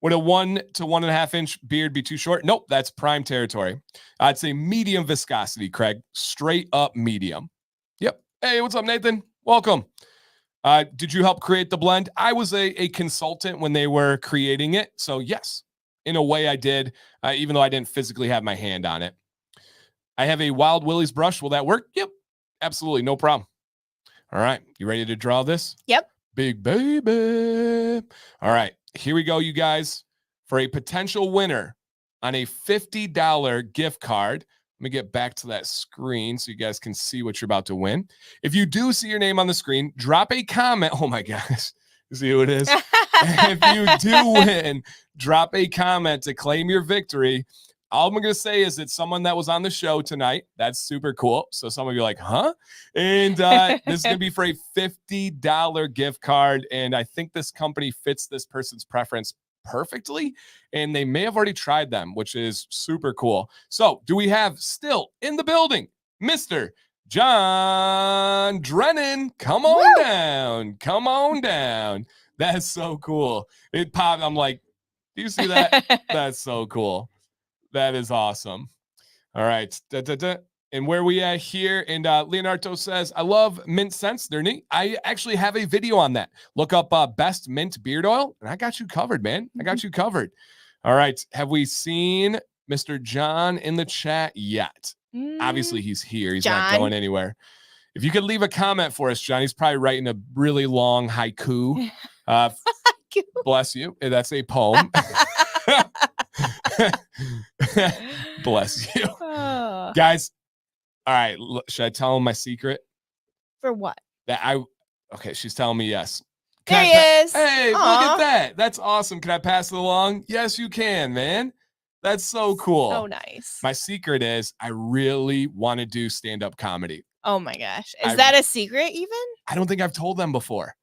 Would a 1 to 1.5 inch beard be too short? Nope, that's prime territory. I'd say medium viscosity, Craig. Straight up medium. Yep. Hey, what's up, Nathan? Welcome. Did you help create the blend? I was a consultant when they were creating it. So yes, in a way I did, even though I didn't physically have my hand on it. I have a Wild Willie's brush. Will that work? Yep, absolutely. No problem. All right. You ready to draw this? Yep. Big baby. All right. Here we go, you guys, for a potential winner on a $50 gift card. Let me get back to that screen so you guys can see what you're about to win. If you do see your name on the screen, drop a comment. Oh my gosh. See who it is? If you do win, drop a comment to claim your victory. All I'm going to say is it's someone that was on the show tonight. That's super cool. So some of you are like, huh? And this is going to be for a $50 gift card. And I think this company fits this person's preference perfectly. And they may have already tried them, which is super cool. So do we have still in the building, Mr. John Drennan? Come on down. Come on down. That's so cool. It popped. I'm like, do you see that? That's so cool. That is awesome. All right. And where we at here? And Leonardo says, I love mint scents. They're neat. I actually have a video on that. Look up best mint beard oil, and I got you covered, man. I got you covered. All right. Have we seen Mr. John in the chat yet? Obviously, he's here. He's not going anywhere. If you could leave a comment for us, John, he's probably writing a really long haiku. Bless you. That's a poem. Bless you. Guys. All right. Should I tell him my secret? For what? Okay. She's telling me yes. There he is. Hey, look at that. That's awesome. Can I pass it along? Yes, you can, man. That's so cool. Oh, nice. My secret is I really want to do stand-up comedy. Oh my gosh. Is that a secret even? I don't think I've told them before.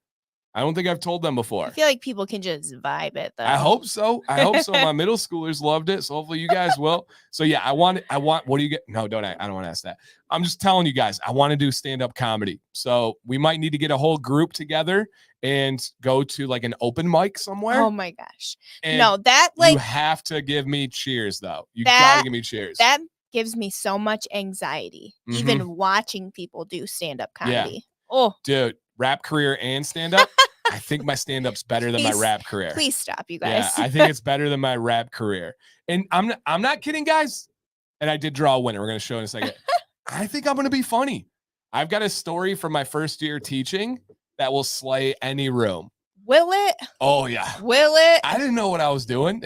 I feel like people can just vibe it though. I hope so. My middle schoolers loved it. So hopefully you guys will. So yeah, I want, what do you get? No, don't I don't want to ask that. I'm just telling you guys, I want to do stand-up comedy. So we might need to get a whole group together and go to like an open mic somewhere. Oh my gosh. And no, that like you have to give me cheers though. You gotta give me cheers. That gives me so much anxiety, even watching people do stand-up comedy. Yeah. Oh, dude, rap career and stand-up. I think my stand-up's better than my rap career. Please stop, you guys. Yeah, I think it's better than my rap career. And I'm not kidding, guys. And I did draw a winner. We're going to show in a second. I think I'm going to be funny. I've got a story from my first year teaching that will slay any room. Will it? Oh, yeah. Will it? I didn't know what I was doing.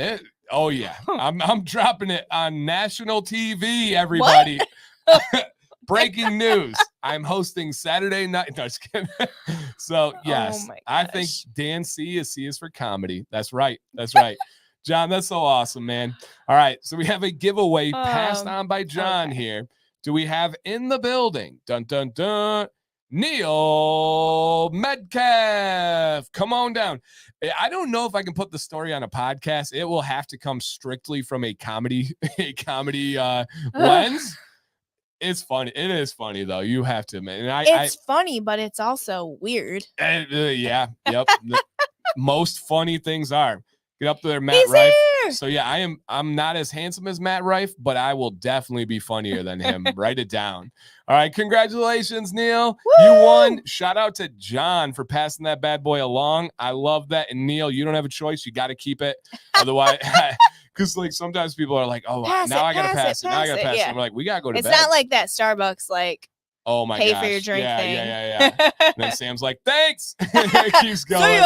Oh, yeah. I'm dropping it on national TV, everybody. Breaking news. I'm hosting Saturday night. No, just kidding. So, yes, I think Dan C is for comedy. That's right. John, that's so awesome, man. All right. So we have a giveaway passed on by John here. do we have in the building? Dun, dun, dun. Neil Metcalf, come on down. I don't know if I can put the story on a podcast. It will have to come strictly from a comedy lens. It's funny. It is funny though. You have to admit. And it's funny, but it's also weird. Yeah. Yep. Most funny things are. Get up there, Matt Rife. So yeah, I'm not as handsome as Matt Rife, but I will definitely be funnier than him. Write it down. All right, congratulations, Neil. Woo! You won. Shout out to John for passing that bad boy along. I love that. And Neil, you don't have a choice. You got to keep it. Otherwise, because like sometimes people are like, oh, now I got to pass it. Now I got to pass it. I'm like, we got to go to bed. It's not like that Starbucks like. Oh my pay gosh. for your drink thing. Yeah. And then Sam's like, thanks. Keeps going.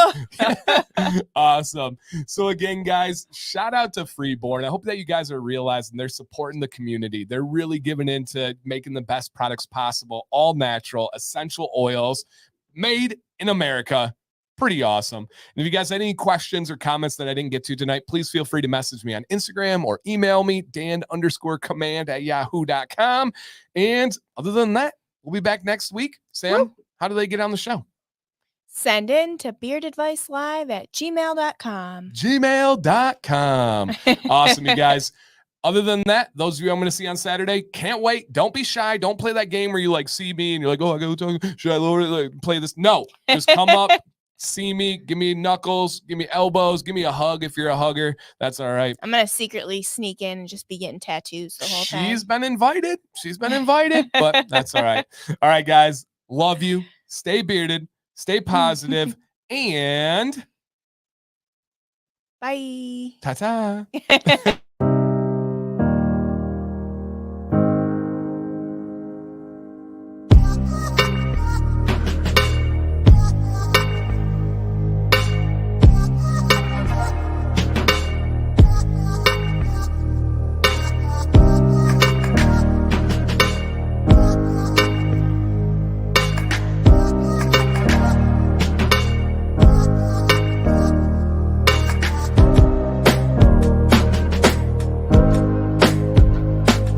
Awesome. So again, guys, shout out to Freeborn. I hope that you guys are realizing they're supporting the community. They're really giving into making the best products possible, all natural, essential oils made in America. Pretty awesome. And if you guys had any questions or comments that I didn't get to tonight, please feel free to message me on Instagram or email me, dan_command@yahoo.com. And other than that, we'll be back next week. Sam, how do they get on the show? Send in to beardadvicelive@gmail.com. Gmail.com. Awesome, you guys. Other than that, those of you I'm going to see on Saturday, can't wait. Don't be shy. Don't play that game where you like see me and you're like, oh, I got to talk. Should I lower it? Like, play this? No, just come up, see me, give me knuckles, give me elbows, give me a hug if you're a hugger. That's all right. I'm going to secretly sneak in and just be getting tattoos the whole time. She's been invited, but that's all right. All right, guys. Love you. Stay bearded. Stay positive. And bye. Ta-ta.